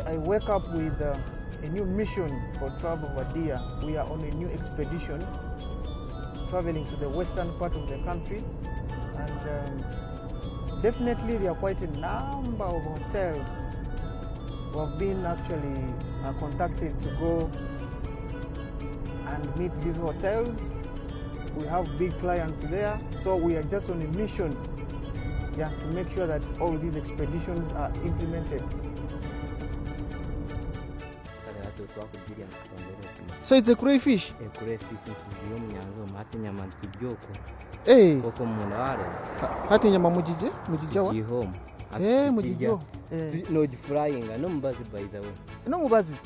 I wake up with a new mission for TravelBaDear. We are on a new expedition, traveling to the western part of the country, and definitely there are quite a number of hotels who have been actually contacted to go and meet these hotels. We have big clients there, so we are just on a mission, to make sure that all these expeditions are implemented. So it's a crayfish? A crayfish hey. Hati nyama mujijawa? Mujijo. No frying, no mubazi by the way. No mubazi?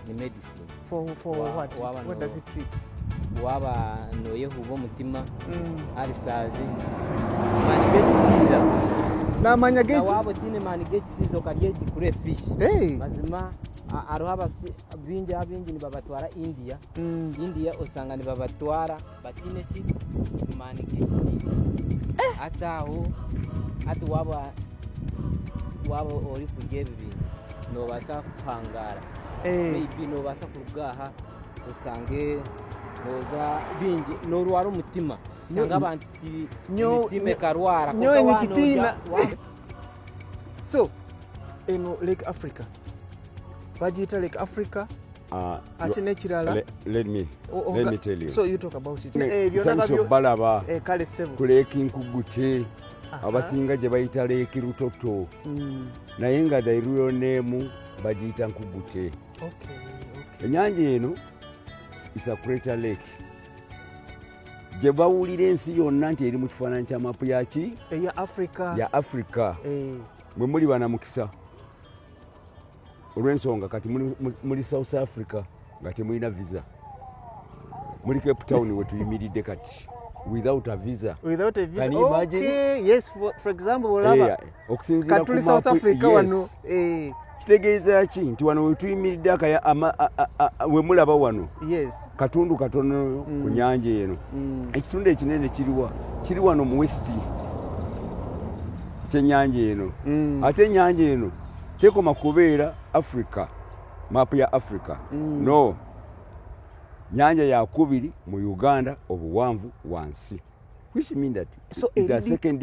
The medicine. For what? What does it treat? Waba no yehubo mutima arisazi manigeti siza na manyageti na wabo tine manigeti siza okarieti crayfish mazima aruhaba bingi ni babatwara India osanga ni babatwara batine ki manigeti siza ataho ati waba ori kugeba ibintu no basa kuhangara maybe no basa kugaha usange noza bingi no ruwara umutima sanga abantu imitima karwara nyo nyikitina. So in Lake Africa bajita Lake Africa atine kirala let me tell you. So you talk about it. Byonna balaba kale sevu ku Lake Nkugute abasinga je bayita Lake Rutoto naye nga dairuyo nemu bajita Nkugute. Okay. Enyanja eno is a crater lake. Je bawulira ensi yonna nti eri mu kifaananyi kya mapu yaki ya Africa. Mwe muli bana mukisa olw'ensonga kati muli South Africa nga temulina visa, muli Cape Town we tuyimiridde kati without a visa. Can you imagine? Okay, yes, for example olaba okusinziira ku South Africa wano kitegeeza ki nti wano we tuyimiridde we mulaba wano katundu katono ku nyanja eno. Ekitundu ekinene kiri wano mu west ky'ennyanja eno. Ate ennyanja eno tekoma kubeera Africa, mapu ya Africa. No, nyanja ya kubiri mu Uganda obuwanvu wansi, which mean that the second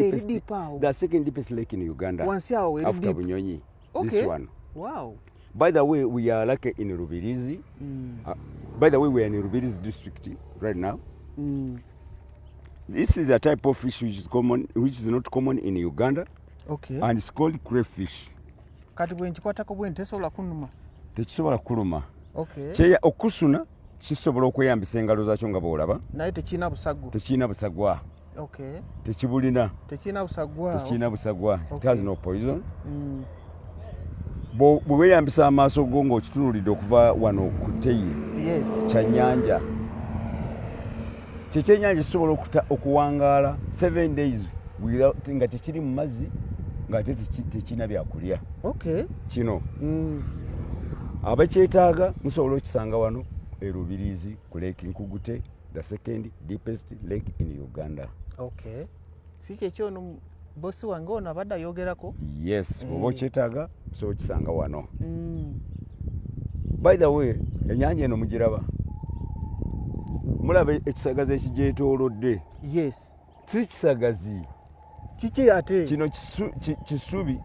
deepest lake in Uganda after Bunyonyi. This one. Wow. By the way, we are like in Rubirizi. By the way, we are in Rubirizi district right now. This is a type of fish which is not common in Uganda. Okay. And it's called crayfish. Kati bwenkikwatako bwentesobola kunuma. Tekisobola kuluma. Okay. Kyeya okusuna kisobola okweyambisa engalo zaakyo nga bw'olaba. Naye tekina busagwa. Tekina busagwa. Okay. Tekibulina. Tekina busagwa. Tekina busagwa. Okay. It has no poison. Bwe weeyambisa amaaso go ng'okitunuulidde okuva wano ku tteyi kya nnyanja. Kyekyennyanja kisobola okuwangaala 7 days nga tekiri mu mazzi ng'ate tekina byakulya. Okay. Kino abakyetaaga musobola okisanga wano e Rubirizi ku Lake Nkugute, the second deepest lake in Uganda. Okay. Si kyekyo no bosi wange ono abadde ayogerako? Yes, oba okyetaaga musobola okisanga wano. By the way, ennyanja eno mugiraba? Mulaba ekisagazi ekigyetoolodde? Yes. Si kisagazi. Kiki ate? Kino kisubi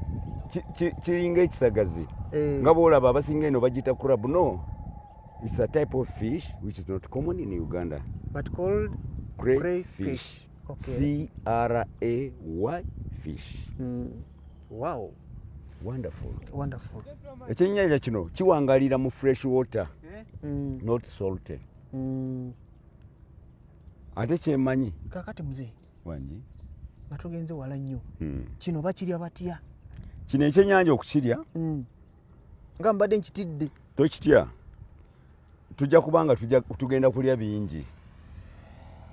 kiringa ekisagazi. Nga bw'olaba abasinga eno bagiyita crab. No, it's a type of fish which is not common in Uganda. But called crayfish. Okay. C-R-A-Y fish. Wow. Wonderful. Ekyennyanja kino kiwangalira mu fresh water, not salty. Ate kyemanyi kakati muzee wangi batugenze wala nnyo. Kino bakirya batya? Kino ekyennyanja okukirya nga mbadde nkitidde. Tokitya, tujja kubanga tugenda kulya bingi.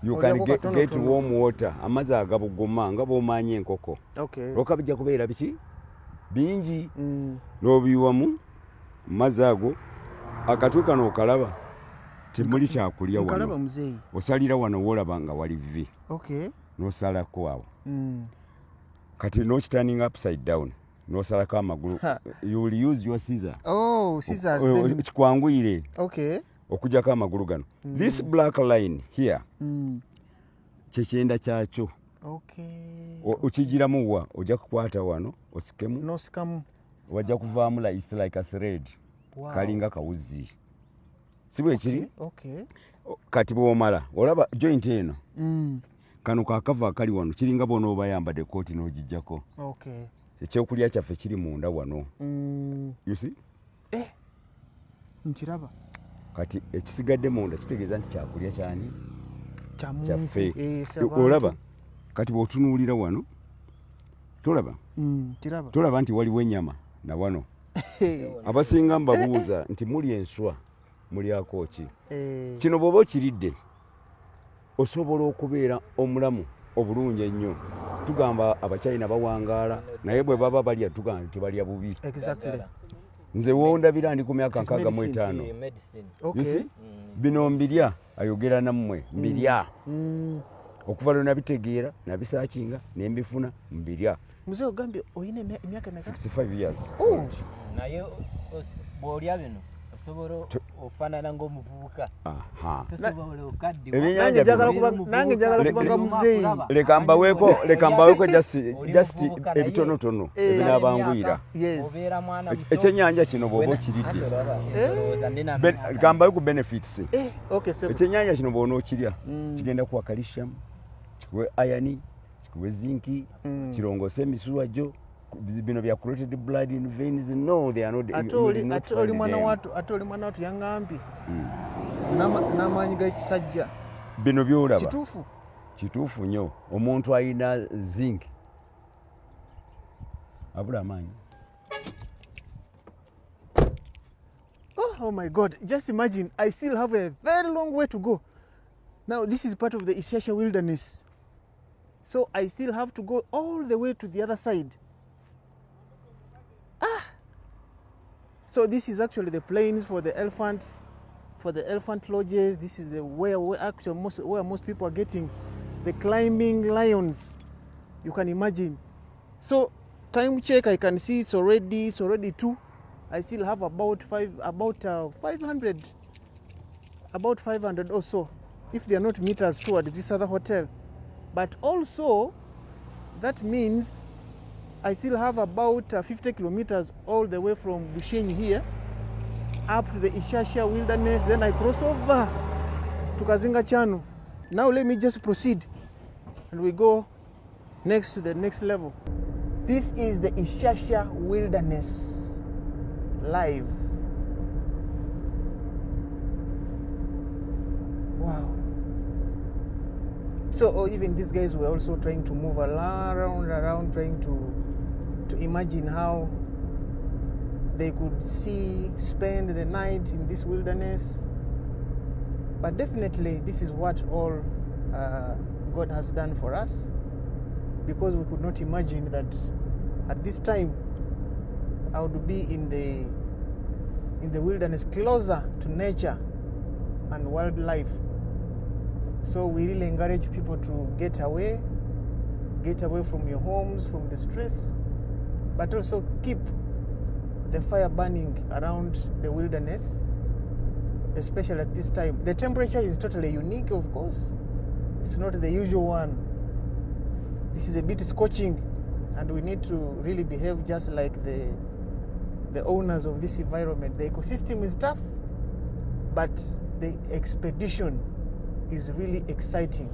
You can get warm water, amazzi agabugoma nga bw'omanyi enkoko. Okay. Lwoka bijja kubeera biki bingi n'obiyiwamu mazzi ago akatwe kano okalaba temuli kyakulya wano. Osalira wano woolaba nga wali vi. Okay. N'osalako awo. Kati n'okitandinga upside down n'osalako amagulu. You will use your scissor. Oh, scissors. Kikwanguyire. Okay. Okujjako amagulu gano. This black line here. Kyekyenda kyakyo. Okay. Okigiramu wa ojja kukwata wano osikemu. Nosikamu. Wajja kuvaamu it's like a thread. Wow. Kalinga kawuzi. Si bwe kiri? Okay. Kati bw'omala olaba joint eno. Kano kakava akali wano kiringa bw'onooba yambadde kooti n'ogijjako. Okay. Ekyokulya kyaffe kiri munda wano. You see? Nkiraba. Kati ekisigadde munda kitegeeza nti kyakulya kyani? Kyaffe. Olaba kati bw'otunuulira wano tolaba? Kiraba. Tolaba nti waliwo ennyama na wano. Abasinga mbabuuza nti muli enswa mulyako ki? Kino bw'oba okiridde osobola okubeera omulamu obulungi ennyo. Tugamba Abachina bawangaala naye bwe baba balya tugamba tebalya bubi. Exactly. Nze wondabira ndi ku myaka 65. Okay. Bino mbirya ayogera nammwe mbirya. Okuva lwe nabitegeera nabisakinga ne mbifuna mbirya. Mzee ogambye oyina emyaka meka? 65 years. Naye bw'olya bino osobola ofaanana ng'omuvubuka. Tosobola okadde. Nange njagala kubanga muzeeyi. Leka mbaweeko just ebitonotono ebinaabanguyira. Ekyennyanja kino bw'oba okiridde. Gambayo ku benefits. Ekyennyanja kino bw'ona okirya kigenda kuwa calcium, kikuwe iron, kikuwe zinki, kirongose emisuwa gyo. Bino bya clotted blood in veins. No, they are not. Atoli mwana watu yangambi. N'amaanyi g'ekisajja. Bino byolaba. Kituufu nnyo. Omuntu alina zinc abula amaanyi. Oh my God, just imagine, I still have a very long way to go. Now this is part of the Acacia Wilderness, so I still have to go all the way to the other side. So this is actually the plains for the elephant lodges. This is the where most people are getting the climbing lions. You can imagine. So time check, I can see it's already 2. I still have about 500 or so, if they are not meters toward this other hotel. But also that means I still have about 50 kilometers all the way from Bushenyi here up to the Acacia Wilderness. Then I cross over to Kazinga Channel. Now let me just proceed and we go next to the next level. This is the Acacia Wilderness live. Wow. So even these guys were also trying to move around, trying to imagine how they could spend the night in this wilderness. But definitely this is what all God has done for us, because we could not imagine that at this time I would be in the wilderness, closer to nature and wildlife. So we really encourage people to get away from your homes, from the stress, but also keep the fire burning around the wilderness, especially at this time. The temperature is totally unique, of course. It's not the usual one. This is a bit scorching, and we need to really behave just like the owners of this environment. The ecosystem is tough, but the expedition is really exciting.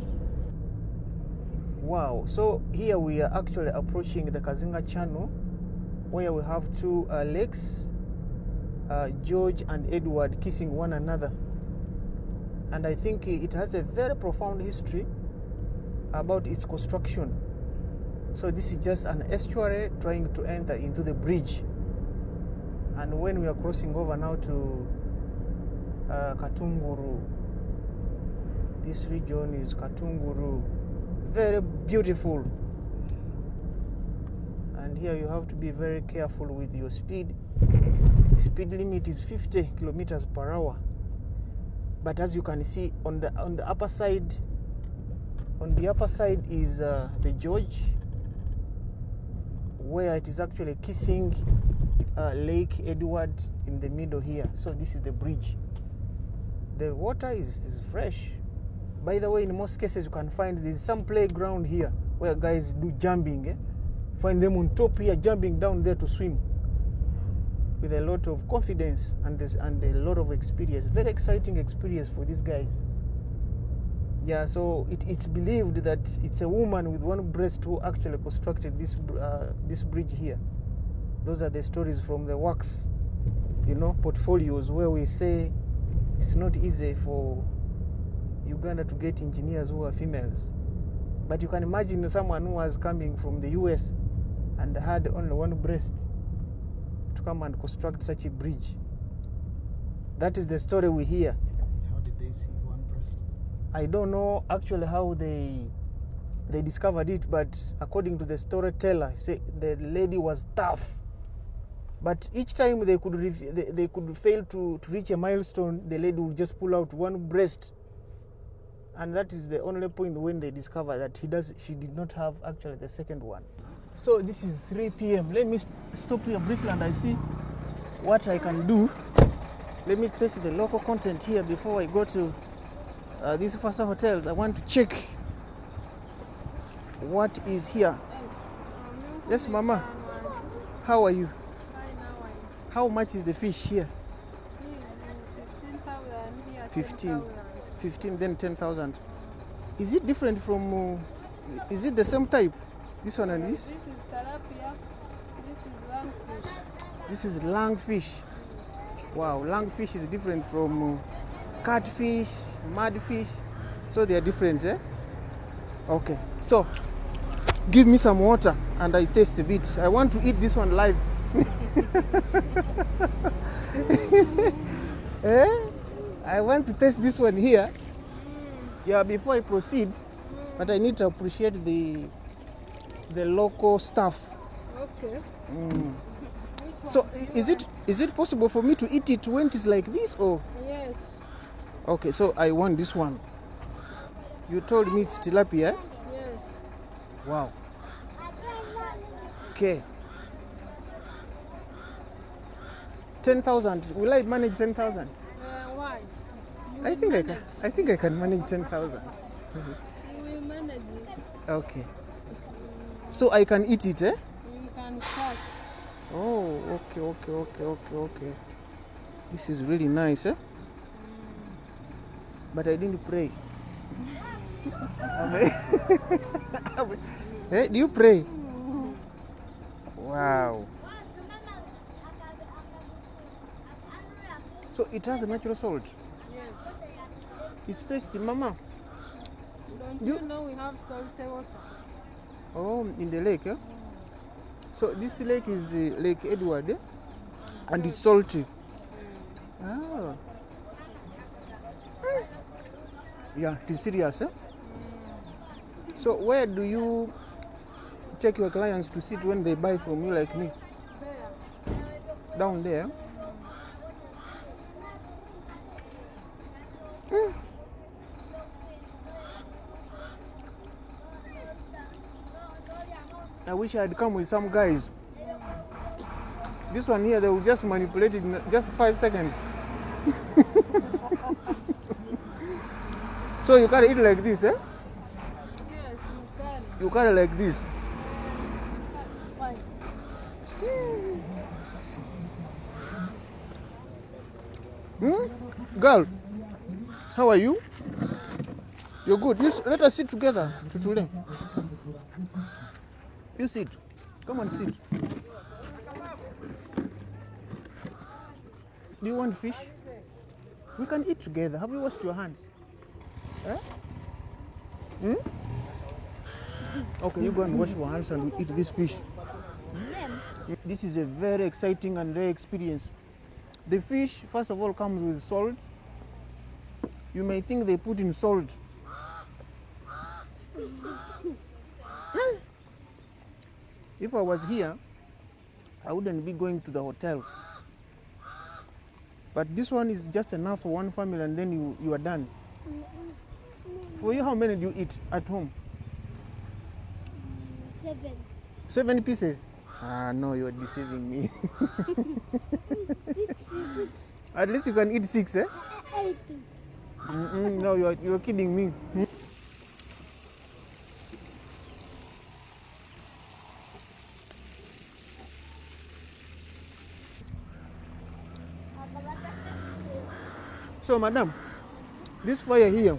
Wow. So here we are actually approaching the Kazinga Channel, where we have two lakes, George and Edward, kissing one another. And I think it has a very profound history about its construction. So this is just an estuary trying to enter into the bridge. And when we are crossing over now to Katunguru, this region is Katunguru, very beautiful. And here you have to be very careful with your speed. The speed limit is 50 kilometers per hour. But as you can see on the upper side, is the George. where it is actually kissing Lake Edward in the middle here. So this is the bridge. The water is fresh. By the way, in most cases you can find there's some playground here where guys do jumping. Find them on top here, jumping down there to swim with a lot of confidence and a lot of experience. Very exciting experience for these guys. Yeah, so it's believed that it's a woman with one breast who actually constructed this bridge here. Those are the stories from the works, portfolios, where we say it's not easy for Uganda to get engineers who are females. But you can imagine someone who was coming from the US and had only one breast to come and construct such a bridge. That is the story we hear. How did they see one person? I don't know actually how they discovered it, but according to the storyteller, say the lady was tough. But each time they could fail to reach a milestone, the lady would just pull out one breast. And that is the only point when they discover that she did not have actually the second one. So this is 3 p.m. Let me stop here briefly and I see what I can do. Let me test the local content here before I go to these faster hotels. I want to check what is here. Yes, Mama. How are you? How much is the fish here? 15, then 10,000. Is it different from, is it the same type? This one and this? This is tilapia, this is lungfish. This is lungfish. Wow, lungfish is different from catfish, mudfish. So they are different, eh? Okay, so give me some water and I taste a bit. I want to eat this one live. I want to taste this one here. Yeah, before I proceed, but I need to appreciate the local stuff. Okay. So is it possible for me to eat it when it is like this, or? Yes. Okay, so I want this one. You told me it's tilapia, eh? Yes. Wow. Okay. 10,000. Will I manage 10,000? Why? I think I can manage 10,000. You will manage it. Okay. So I can eat it, eh? You can start. Oh, okay. This is really nice, eh? But I didn't pray. Hey, do you pray? Wow. So it has a natural salt. Yes. It's tasty, Mama. Don't you know we have salty water? Oh, in the lake, eh? So this lake is Lake Edward, eh? And it's salty. Ah. Yeah, it is serious, eh? So where do you take your clients to sit when they buy from you like me? There. Down there? I wish I had come with some guys. This one here, they will just manipulate it in just 5 seconds. So you carry it like this, eh? Yes, you can. You carry like this. Why? Girl, how are you? You're good. Let us sit together. Today. You sit. Come on, sit. Do you want fish? We can eat together. Have you washed your hands? Eh? Okay, you go and wash your hands and we eat this fish. This is a very exciting and rare experience. The fish, first of all, comes with salt. You may think they put in salt. If I was here, I wouldn't be going to the hotel. But this one is just enough for one family and then you are done. For you, how many do you eat at home? 7. 7 pieces? Ah, no, you're deceiving me. At least you can eat 6, eh? No, you're kidding me. So, madam, this fire here,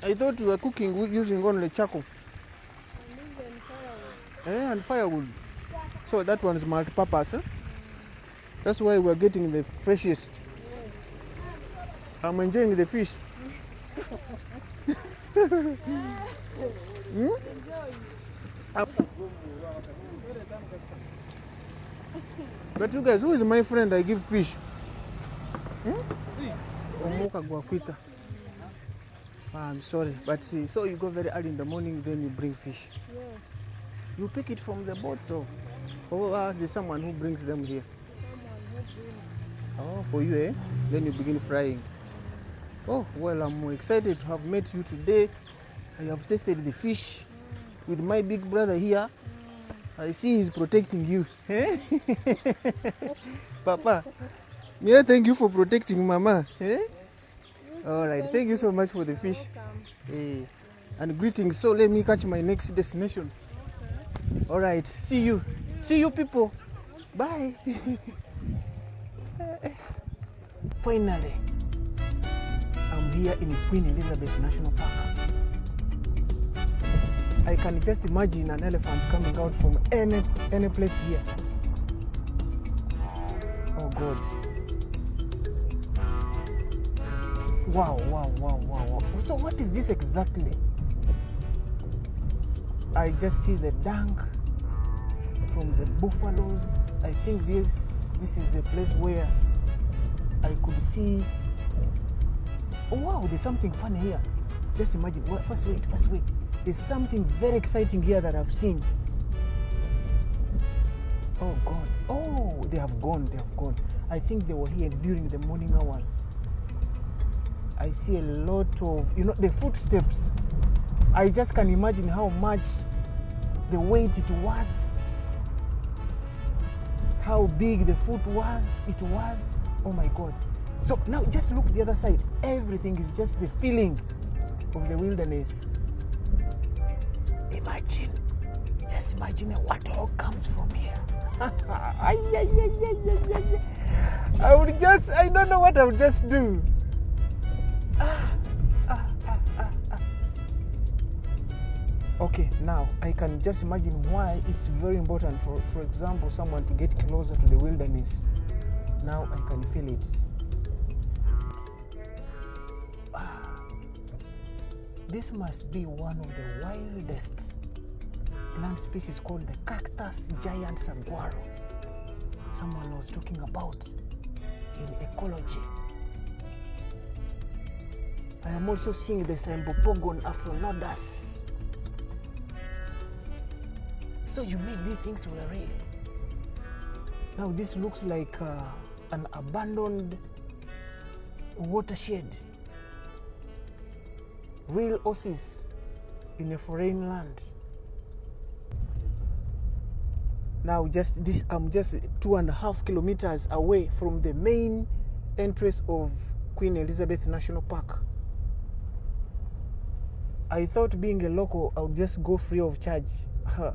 I thought you were cooking using only charcoal. And firewood. So that one is multi-purpose, eh? That's why we're getting the freshest. I'm enjoying the fish. But you guys, who is my friend I give fish? Omoka Guaquita. I'm sorry, but see, so you go very early in the morning, then you bring fish. Yes. You pick it from the boat, so? Or there's someone who brings them here? Oh, for you, eh? Then you begin frying. Oh, well, I'm excited to have met you today. I have tasted the fish with my big brother here. I see he's protecting you. Eh? Papa, yeah, thank you for protecting Mama. Eh? All right, thank you so much for the fish. Eh, and greetings. So let me catch my next destination. Okay. All right, see you. See you people. Bye. Finally, I'm here in Queen Elizabeth National Park. I can just imagine an elephant coming out from any place here. Oh God. Wow, wow, wow, wow, wow. So what is this exactly? I just see the dung from the buffaloes. I think this is a place where I could see. Oh wow, there's something funny here. Just imagine. First wait. There's something very exciting here that I've seen. Oh God. Oh, they have gone. I think they were here during the morning hours. I see a lot of, the footsteps. I just can imagine how much the weight it was, how big the foot was. It was. Oh my God. So now just look the other side. Everything is just the feeling of the wilderness. Just imagine what all comes from here. I don't know what I would just do. Okay, now I can just imagine why it's very important for example, someone to get closer to the wilderness. Now I can feel it. This must be one of the wildest plant species called the cactus giant saguaro. Someone was talking about in ecology. I am also seeing the Symbopogon afronodus. So you mean these things were real? Now this looks like an abandoned watershed. Real oasis in a foreign land. Now I'm just 2.5 kilometers away from the main entrance of Queen Elizabeth National Park. I thought being a local, I would just go free of charge. I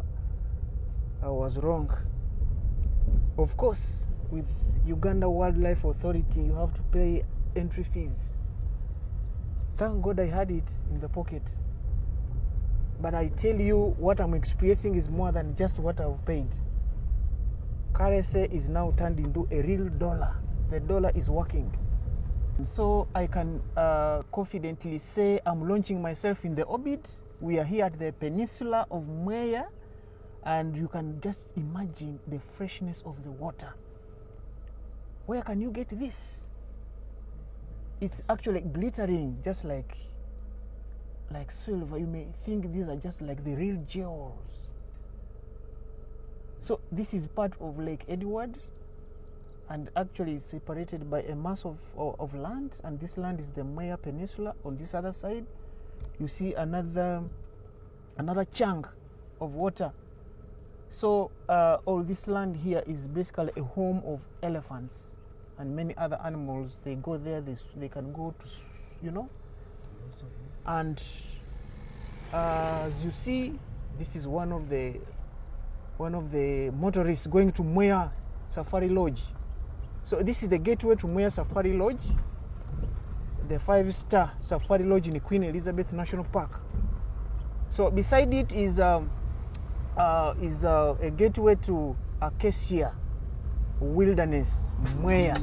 was wrong. Of course, with Uganda Wildlife Authority, you have to pay entry fees. Thank God I had it in the pocket. But I tell you, what I'm experiencing is more than just what I've paid. Currency is now turned into a real dollar. The dollar is working. So I can confidently say I'm launching myself in the orbit. We are here at the peninsula of Mweya, and you can just imagine the freshness of the water. Where can you get this? It's actually glittering, just like silver. You may think these are just like the real jewels. So this is part of Lake Edward, and actually it's separated by a mass of land, and this land is the Mweya Peninsula. On this other side, you see another chunk of water So all this land here is basically a home of elephants and many other animals. They go there, they can go to, you know. And as you see, this is one of the motorists going to Mweya Safari Lodge. So this is the gateway to Mweya Safari Lodge, the 5-star Safari Lodge in Queen Elizabeth National Park. So beside it is a gateway to Acacia Wilderness Mweya.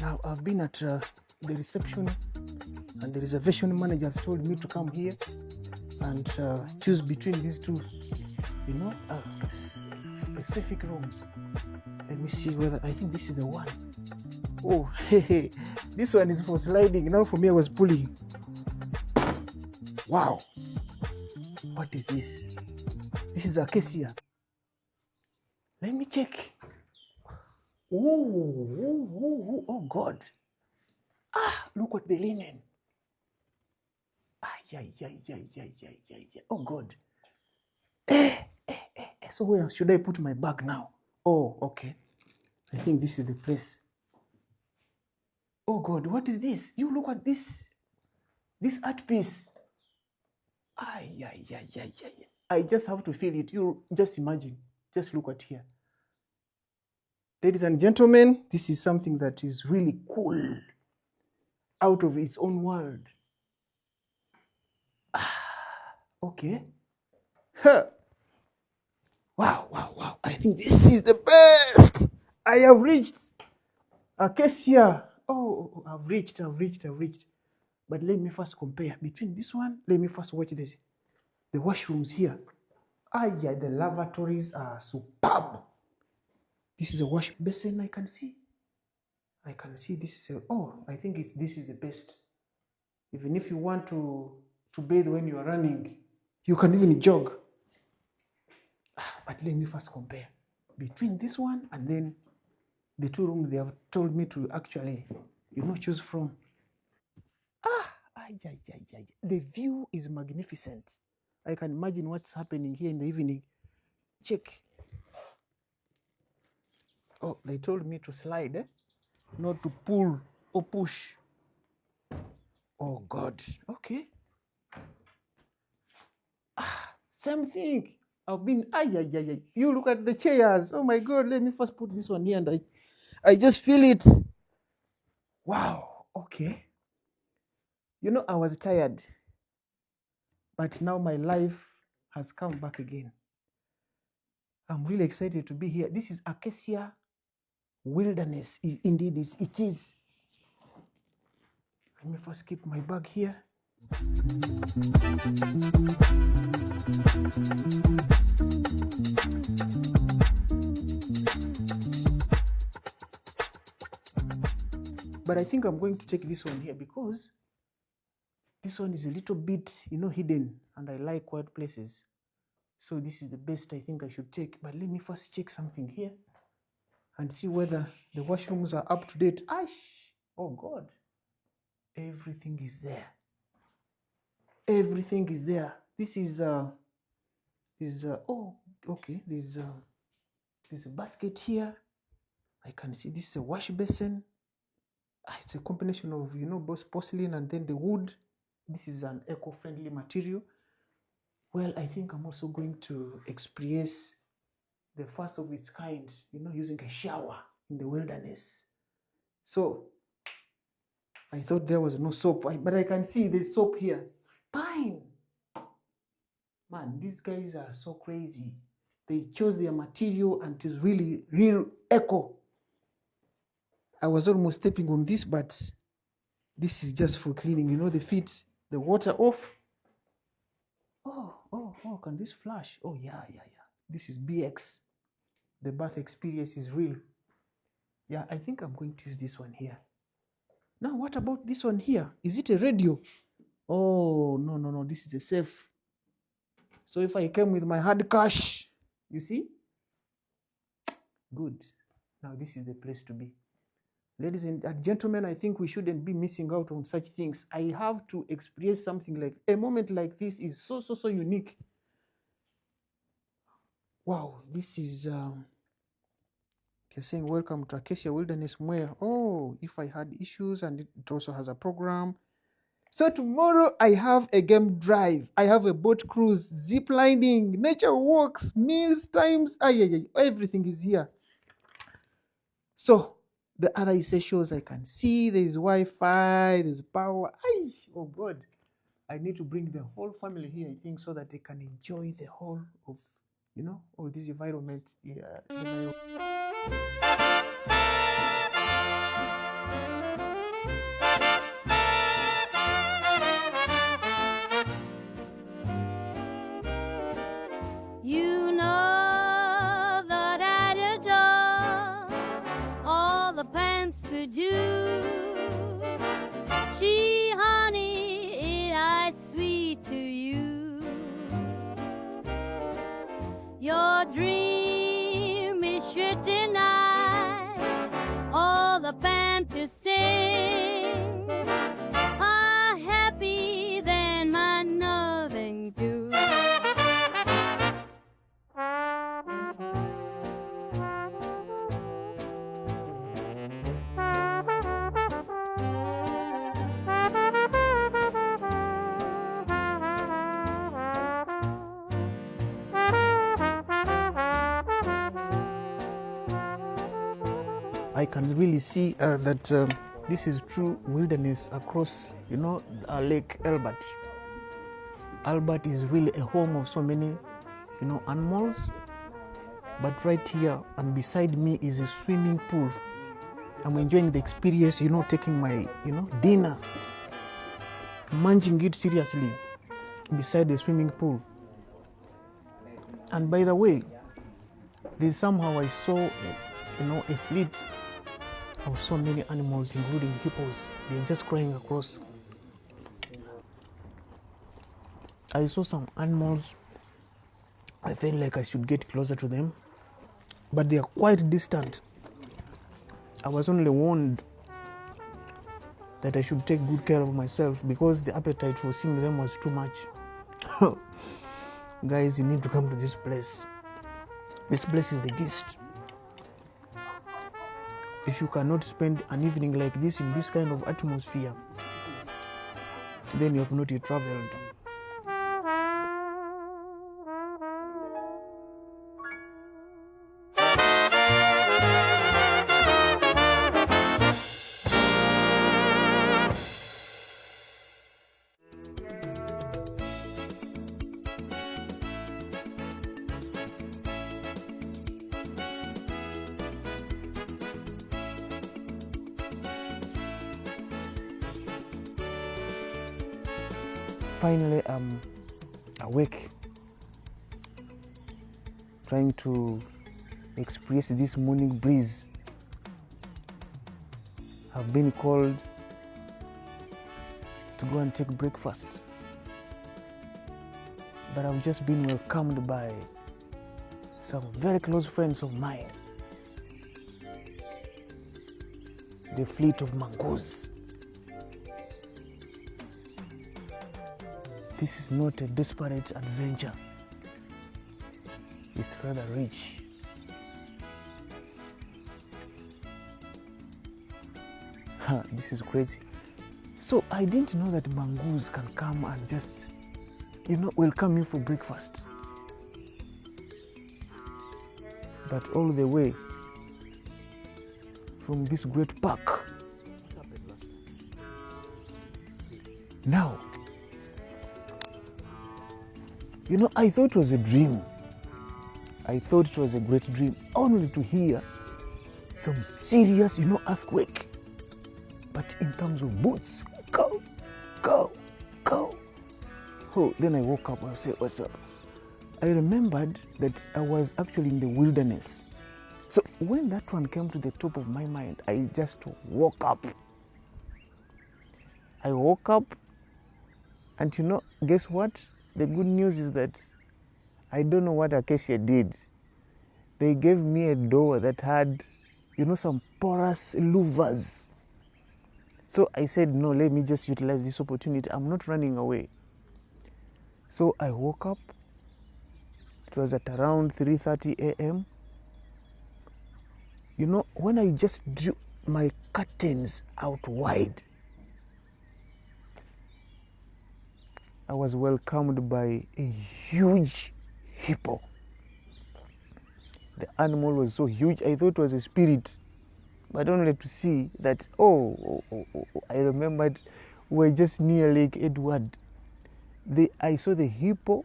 Now I've been at the reception, and the reservation manager has told me to come here and choose between these two, you know, specific rooms. Let me see whether I think this is the one. Oh, hey, this one is for sliding. Now for me, I was pulling. Wow. What is this? This is Acacia. Let me check. Oh God. Ah, look at the linen. Oh God. So where should I put my bag now? Oh, okay. I think this is the place. Oh God, what is this? You look at this art piece. I just have to feel it. You just imagine. Just look at here. Ladies and gentlemen, this is something that is really cool, out of its own world. Okay. Huh. Wow. I think this is the best. I have reached Acacia. Oh, I've reached. But let me first compare between this one. Let me first watch the washrooms here. The lavatories are superb. This is a wash basin I can see. This is I think this is the best. Even if you want to bathe when you are running, you can even jog. But let me first compare between this one and then the two rooms they have told me to actually, choose from. The view is magnificent. I can imagine what's happening here in the evening. Check. Oh, they told me to slide, not to pull or push. Oh God. Okay. Same thing. I've been. You look at the chairs. Oh my God. Let me first put this one here, and I just feel it. Wow. Okay. I was tired, but now my life has come back again. I'm really excited to be here. This is Acacia Wilderness. Indeed, it is. Let me first keep my bag here. But I think I'm going to take this one here because this one is a little bit, hidden, and I like quiet places. So this is the best I think I should take. But let me first check something here and see whether the washrooms are up to date. Oh God. Everything is there. Everything is there. This is okay. There's a basket here. I can see this is a wash basin. It's a combination of both porcelain and then the wood. This is an eco-friendly material. Well, I think I'm also going to experience the first of its kind, using a shower in the wilderness. So I thought there was no soap, but I can see there's soap here. Fine. Man, these guys are so crazy. They chose their material and it is really real eco. I was almost stepping on this, but this is just for cleaning, the feet, the water off. Oh, can this flash? Oh, yeah. This is BX. The bath experience is real. Yeah, I think I'm going to use this one here. Now, what about this one here? Is it a radio? Oh, no. This is a safe. So if I came with my hard cash, you see? Good. Now, this is the place to be. Ladies and gentlemen, I think we shouldn't be missing out on such things. I have to experience something like a moment like this is so unique. Wow, this is they're saying welcome to Acacia Wilderness Mweya. Oh, if I had issues, and it also has a program. So tomorrow I have a game drive. I have a boat cruise, zip lining, nature walks, meals, times. Everything is here. So the other essentials I can see, there's Wi-Fi, there's power. Oh God, I need to bring the whole family here, I think, so that they can enjoy the whole of, all this environment. Yeah. You know that I'd adore all the pants to do. Gee, honey, ain't I sweet to you? Your dream is sure denied all the pants to sing. Are happy than my loving do. I can really see that this is true wilderness across, Lake Albert. Albert is really a home of so many, animals. But right here and beside me is a swimming pool. I'm enjoying the experience, taking my, dinner, munching it seriously beside the swimming pool. And by the way, there's somehow I saw, a fleet of so many animals, including hippos. They're just crying across. I saw some animals. I felt like I should get closer to them, but they are quite distant. I was only warned that I should take good care of myself because the appetite for seeing them was too much. Guys, you need to come to this place. This place is the gift. If you cannot spend an evening like this in this kind of atmosphere, then you have not yet traveled. Finally, I'm awake, trying to experience this morning breeze. I've been called to go and take breakfast, but I've just been welcomed by some very close friends of mine, the fleet of mongoose. This is not a desperate adventure. It's rather rich. This is crazy. So I didn't know that mongoose can come and just, welcome you for breakfast. But all the way from this great park. Now, I thought it was a dream. I thought it was a great dream, only to hear some serious, earthquake. But in terms of boots, go. Oh, then I woke up and I said, what's up? I remembered that I was actually in the wilderness. So when that one came to the top of my mind, I just woke up. I woke up and guess what? The good news is that I don't know what Acacia did. They gave me a door that had some porous louvers. So I said, no, let me just utilize this opportunity. I'm not running away. So I woke up. It was at around 3:30 a.m. When I just drew my curtains out wide, I was welcomed by a huge hippo. The animal was so huge, I thought it was a spirit. But only to see that, I remembered we were just near Lake Edward. I saw the hippo.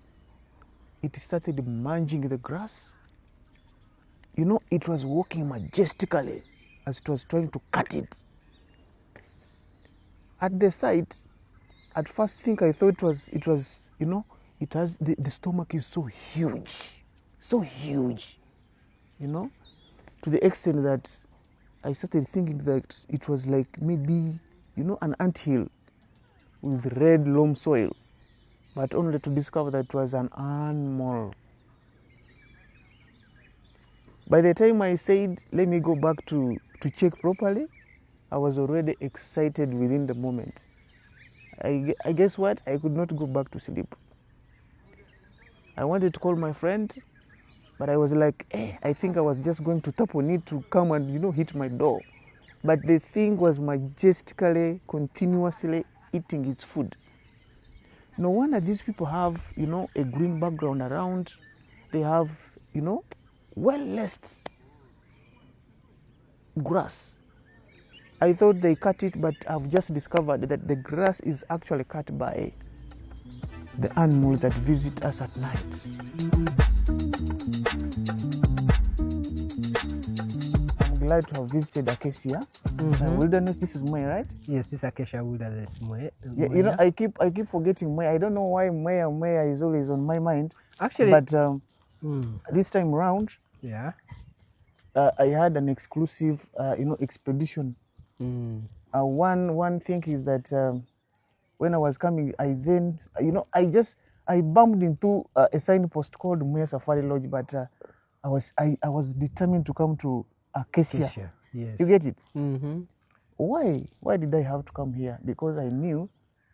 It started munching the grass. It was walking majestically as it was trying to cut it. At the sight, at first thing I thought it was, the stomach is so huge, to the extent that I started thinking that it was like maybe, an anthill with red loam soil, but only to discover that it was an animal. By the time I said, let me go back to check properly, I was already excited within the moment. I guess what? I could not go back to sleep. I wanted to call my friend, but I was like, I think I was just going to tap on it to come and, hit my door. But the thing was majestically, continuously eating its food. No wonder these people have, a green background around. They have, well-laced grass. I thought they cut it, but I've just discovered that the grass is actually cut by the animals that visit us at night. I'm glad to have visited Acacia Wilderness. This is Mweya, right? Yes, this is Acacia Wilderness Mweya. Yeah, I keep forgetting Mweya. I don't know why Mweya is always on my mind. Actually, but this time around, yeah, I had an exclusive, expedition. One thing is that when I was coming, I then, I bumped into a signpost called Mweya Safari Lodge, but I was determined to come to Acacia. Yes. You get it? Mm-hmm. Why did I have to come here? Because I knew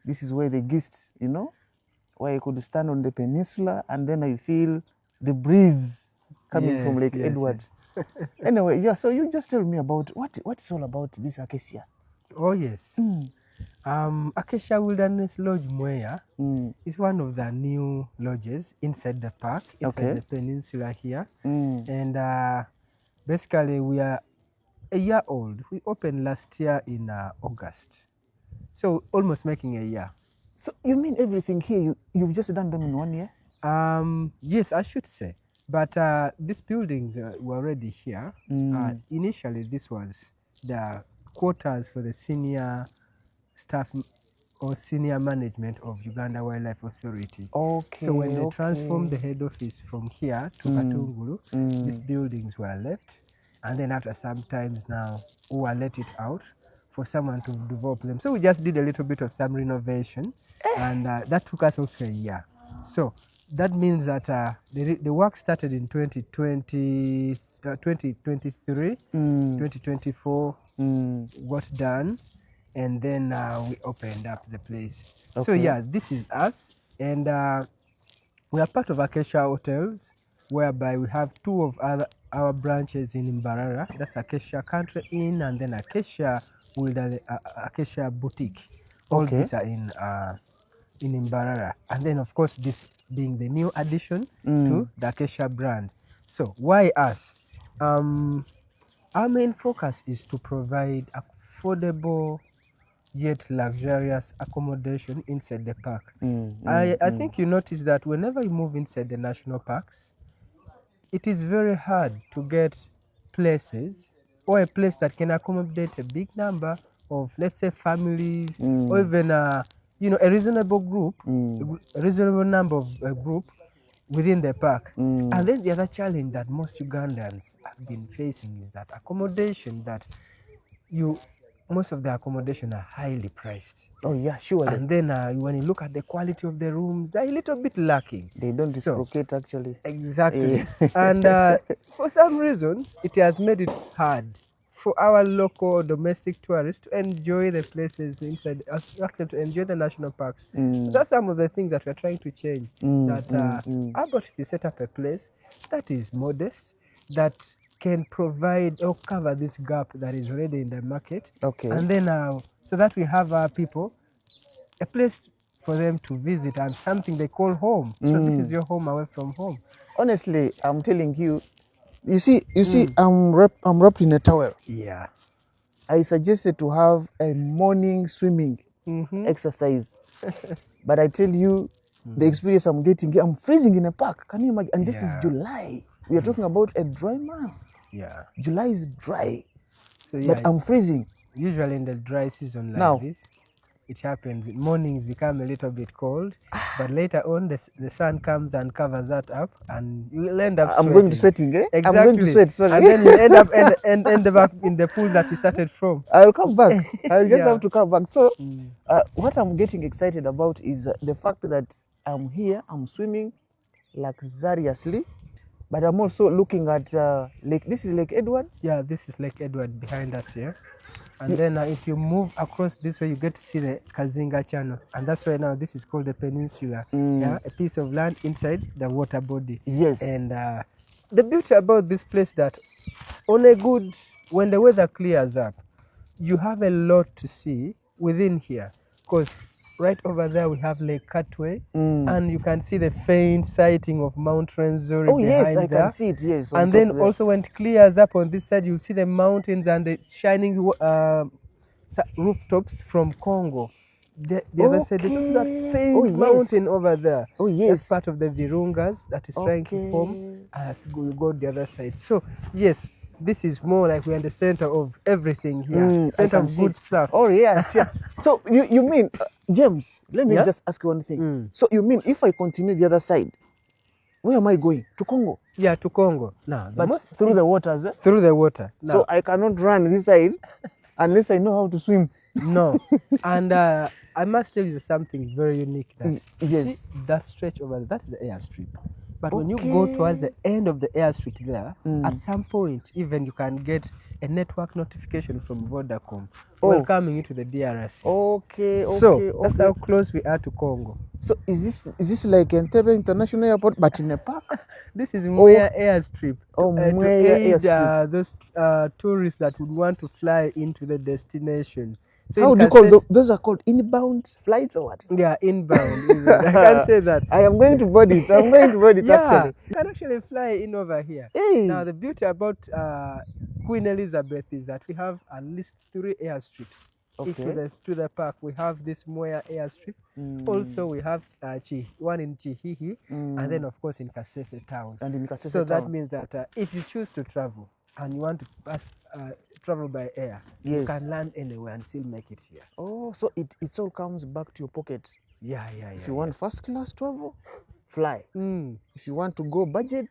this is where the geese, where I could stand on the peninsula and then I feel the breeze coming from Lake Edward. Yes. Anyway, yeah, so you just tell me about what it's all about, this Acacia. Oh, yes. Acacia Wilderness Lodge Mweya is one of the new lodges inside the park, inside the peninsula here. And basically, we are a year old. We opened last year in August. So almost making a year. So you mean everything here, you've just done them in 1 year? Yes, I should say. But these buildings were already here. Initially, this was the quarters for the senior staff or senior management of Uganda Wildlife Authority. Okay. So when they transformed the head office from here to Katungulu, these buildings were left. And then after some times now, we will let it out for someone to develop them. So we just did a little bit of some renovation, and that took us also a year. So that means that the work started in 2020, 2023, 2024, got done, and then we opened up the place. Okay. So yeah, this is us, and we are part of Acacia Hotels, whereby we have two of our branches in Mbarara. That's Acacia Country Inn and then Acacia Acacia Boutique. All these are in Mbarara. And then of course this being the new addition to the Acacia brand. So why us? Our main focus is to provide affordable yet luxurious accommodation inside the park. I think you notice that whenever you move inside the national parks, it is very hard to get places or a place that can accommodate a big number of, let's say, families or even a reasonable group, a reasonable number of a group within the park. And then the other challenge that most Ugandans have been facing is that accommodation, that most of the accommodation are highly priced. Oh yeah, surely. And then when you look at the quality of the rooms, they're a little bit lacking. They don't reciprocate actually. Exactly. And for some reasons, it has made it hard for our local domestic tourists to enjoy the places inside, actually to enjoy the national parks. So that's some of the things that we're trying to change. How about if you set up a place that is modest, that can provide or cover this gap that is already in the market, Okay. and then so that we have our people a place for them to visit and something they call home. So this is your home away from home. Honestly, I'm telling you, you see, I'm wrapped in a towel. Yeah. I suggested to have a morning swimming exercise, but I tell you, the experience I'm getting, I'm freezing in a park. Can you imagine? And this is July. We are talking about a dry month. Yeah. July is dry, So yeah, but I'm freezing. Usually in the dry season like Now, this, it happens. Mornings become a little bit cold, but later on the sun comes and covers that up, and you will end up I'm going to sweating. sweating, eh? Exactly. I'm going to sweat, sorry. And then you end up end up in the pool that you started from. I'll come back. I'll just Yeah. have to come back. So, what I'm getting excited about is the fact that I'm here, I'm swimming luxuriously, but I'm also looking at Lake. This is Lake Edward. Yeah, this is Lake Edward behind us here. And then if you move across this way, you get to see the Kazinga Channel. And that's why now this is called the peninsula. Yeah, a piece of land inside the water body. Yes. And the beauty about this place that on a good, when the weather clears up, you have a lot to see within here. Because right over there we have Lake Katwe, and you can see the faint sighting of Mount Renzori Oh yes, behind I there. can see it. Yes. And then also when it clears up on this side, you'll see the mountains and the shining rooftops from Congo. The other side, there's also that faint mountain over there. Oh yes. That's part of the Virungas that is trying to form as we go the other side. So yes, this is more like we're in the center of everything here. Center of good stuff. Oh yeah, yeah. So you mean, James, let me just ask you one thing. So you mean if I continue the other side, where am I going? To Congo? Yeah, to Congo. No, but through the waters, eh? Through the water. No. So I cannot run this side unless I know how to swim. No. And I must tell you something very unique. That yes. See that stretch over there, that's the airstrip. But when you go towards the end of the airstrip there, at some point, even you can get a network notification from Vodacom welcoming you to the DRC. Okay, so that's how close we are to Congo. So is this like Entebbe International Airport but in a park? This is Mweya Airstrip. Mweya Airstrip. Those tourists that would want to fly into the destination. So how do you call those? Are called inbound flights or what? Yeah, inbound. I can't say that. I am going to board it. I'm going to board it actually. You can actually fly in over here. Hey. Now the beauty about Queen Elizabeth is that we have at least 3 airstrips. To the park. We have this Mweya airstrip. Also we have one in Chihihi, and then of course in Kasese town. And in Kasese so town. That means that if you choose to travel and you want to pass travel by air, you can land anywhere and still make it here. Oh, so it all comes back to your pocket. Yeah. If you want first class travel, fly. If you want to go budget,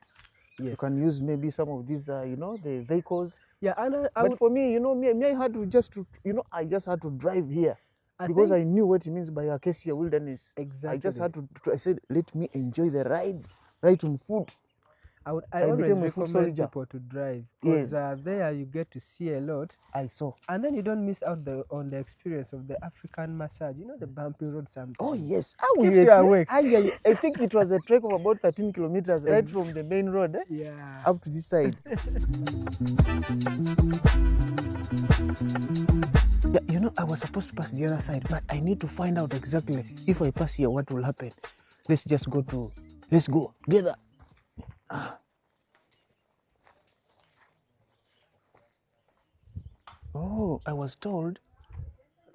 you can use maybe some of these, the vehicles. Yeah, and but for me, me, I had to I just had to drive here because I knew what it means by Acacia Wilderness. Exactly. I just had to. I said, let me enjoy the ride, right on foot. I always recommend people to drive because there you get to see a lot. I saw. And then you don't miss out on the experience of the African massage. You know, the bumpy road sometimes. Oh, yes. Keeps you awake. I think it was a trek of about 13 kilometers right from the main road up to this side. I was supposed to pass the other side, but I need to find out exactly if I pass here, what will happen. Let's go together. Oh, I was told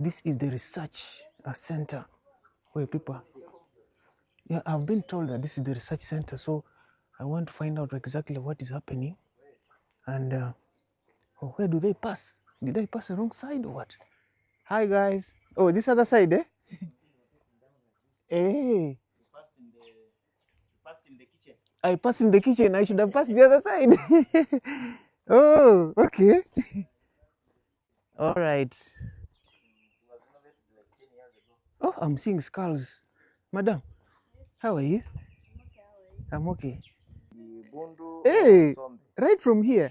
this is the research center where people. Yeah, I've been told that this is the research center, so I want to find out exactly what is happening. And where do they pass? Did I pass the wrong side or what? Hi guys. Oh, this other side, eh? Hey. I passed in the kitchen. I should have passed the other side. Oh, okay. All right. Oh, I'm seeing skulls. Madam, how are you? I'm okay. Hey, right from here.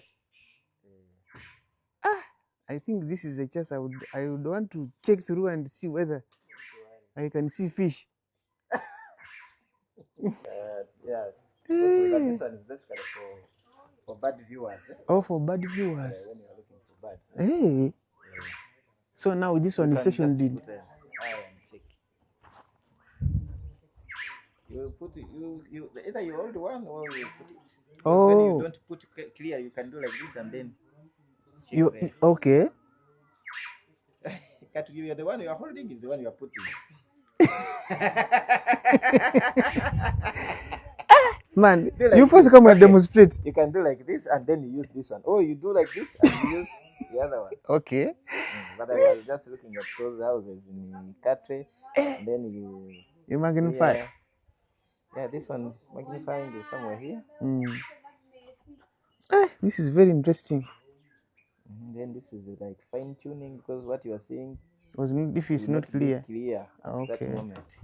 I think this is a chance I would want to check through and see whether I can see fish. Yeah. But this one is basically for bird viewers. Oh, for bird viewers. When you are looking for birds. Hey. So now this one is session in. You put you either you hold one or you put it. Oh. When you don't put clear, you can do like this and then. You okay? The one you are holding is the one you are putting. Man, like you first come and demonstrate. You can do like this and then you use this one. Or you do like this and you use the other one. Okay. But I was just looking at those houses in Katwe. And then you magnify. Yeah, this one's magnifying is somewhere here. This is very interesting. Then this is like fine tuning because what you are seeing was if it's not clear. Okay. At that moment.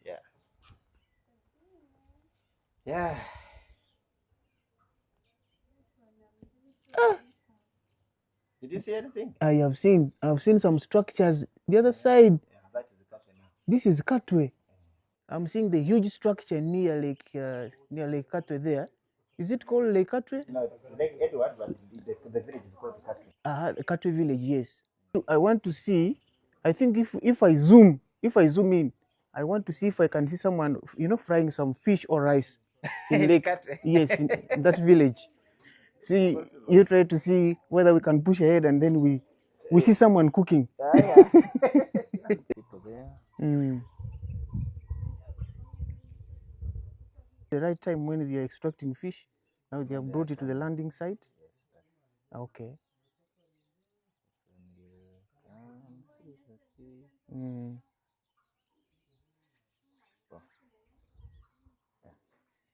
Yeah. Yeah. Did you see anything? I've seen some structures the other side. Yeah, that is the Katwe now. This is Katwe. I'm seeing the huge structure near Lake Katwe there. Is it called Lake Katwe? No, it's Lake Edward, but the village is called Katwe. The Katwe village, yes. I want to see. I think if I zoom in, I want to see if I can see someone, frying some fish or rice in Lake. Yes, in that village. See, you try to see whether we can push ahead, and then we see someone cooking. Yeah. People there. The right time when they are extracting fish. Now they have brought it to the landing site. Yes, that's okay.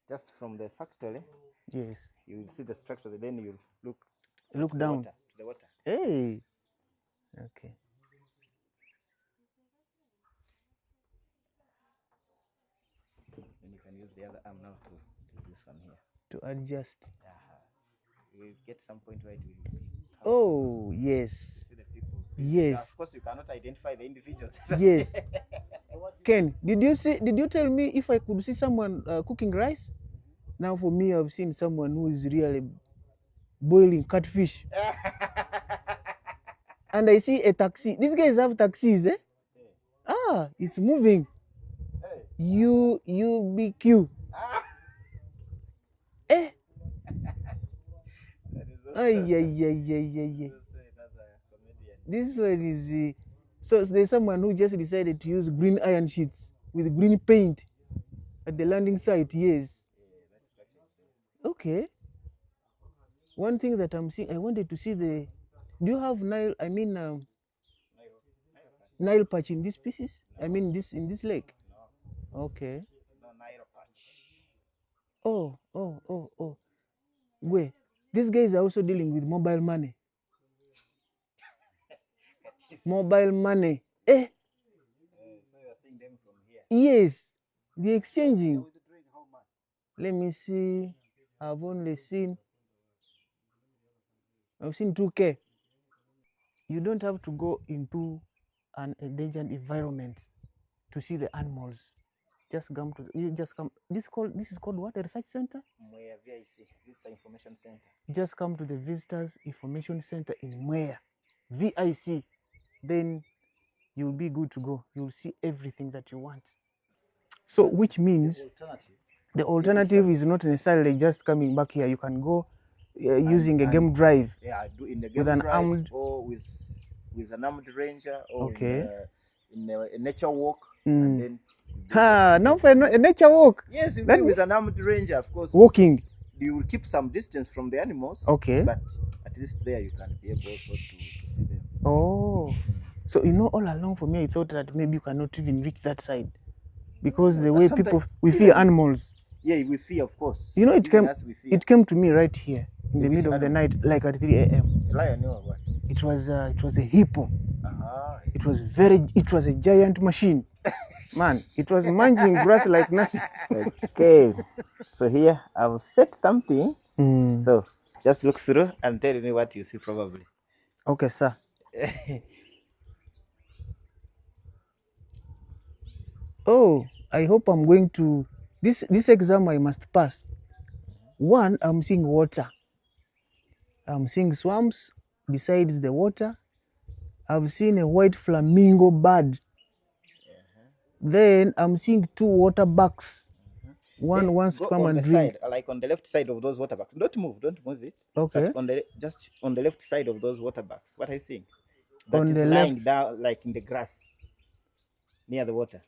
Just from the factory. Yes. You will see the structure. Then you look down to the water. Hey. Okay. Then you can use the other arm now to do this one here. To adjust. You will get some point where it will be. Oh, yes. See the people. Yes. Of course, you cannot identify the individuals. Yes. Ken, did you tell me if I could see someone cooking rice? Now for me, I've seen someone who is really boiling catfish. And I see a taxi. These guys have taxis, eh? Yeah. It's moving. Hey. UBQ. Eh? Ay. This one is so there's someone who just decided to use green iron sheets with green paint at the landing site. Yes. Okay. One thing that I'm seeing, I wanted to see do you have Nile? I mean, Nile patch in these pieces? No. I mean, in this lake? No. Okay. It's no Nile patch. Oh. Wait, these guys are also dealing with mobile money. Mobile money. So you are seeing them from here? Yes. The exchanging. Let me see. I've seen 2K. You don't have to go into an endangered environment to see the animals. Just come. This is called what? A research center? Mweya VIC, Visitor Information Center. Just come to the Visitors Information Center in Mweya, VIC. Then you'll be good to go. You'll see everything that you want. So, which means the alternative is not necessarily just coming back here. You can go using a game drive. Yeah, do in the game with an drive armed or with an armed ranger or okay. in a nature walk. And then now for a nature walk. Yes, you do with an armed ranger, of course. Walking. You will keep some distance from the animals. Okay. But at least there you can be able also to see them. Oh. So all along for me I thought that maybe you cannot even reach that side. Because the way people we fear animals. Yeah, we fear, of course. It came to me right here in the middle of the night, like at 3 a.m. A lion or what? It was a hippo. It was a giant machine. Man, it was munching grass like nothing. Okay. So here I've set something. So just look through and tell me what you see probably. Okay, sir. Oh, I hope I'm going to this exam I must pass. One, I'm seeing water. I'm seeing swamps besides the water. I've seen a white flamingo bird. Then I'm seeing 2 water bucks. One wants to come and drink. Side, like on the left side of those water bucks. Don't move it. Okay. But just on the left side of those water bucks. What are you seeing? That On is the lying left. down, like in the grass, near the water.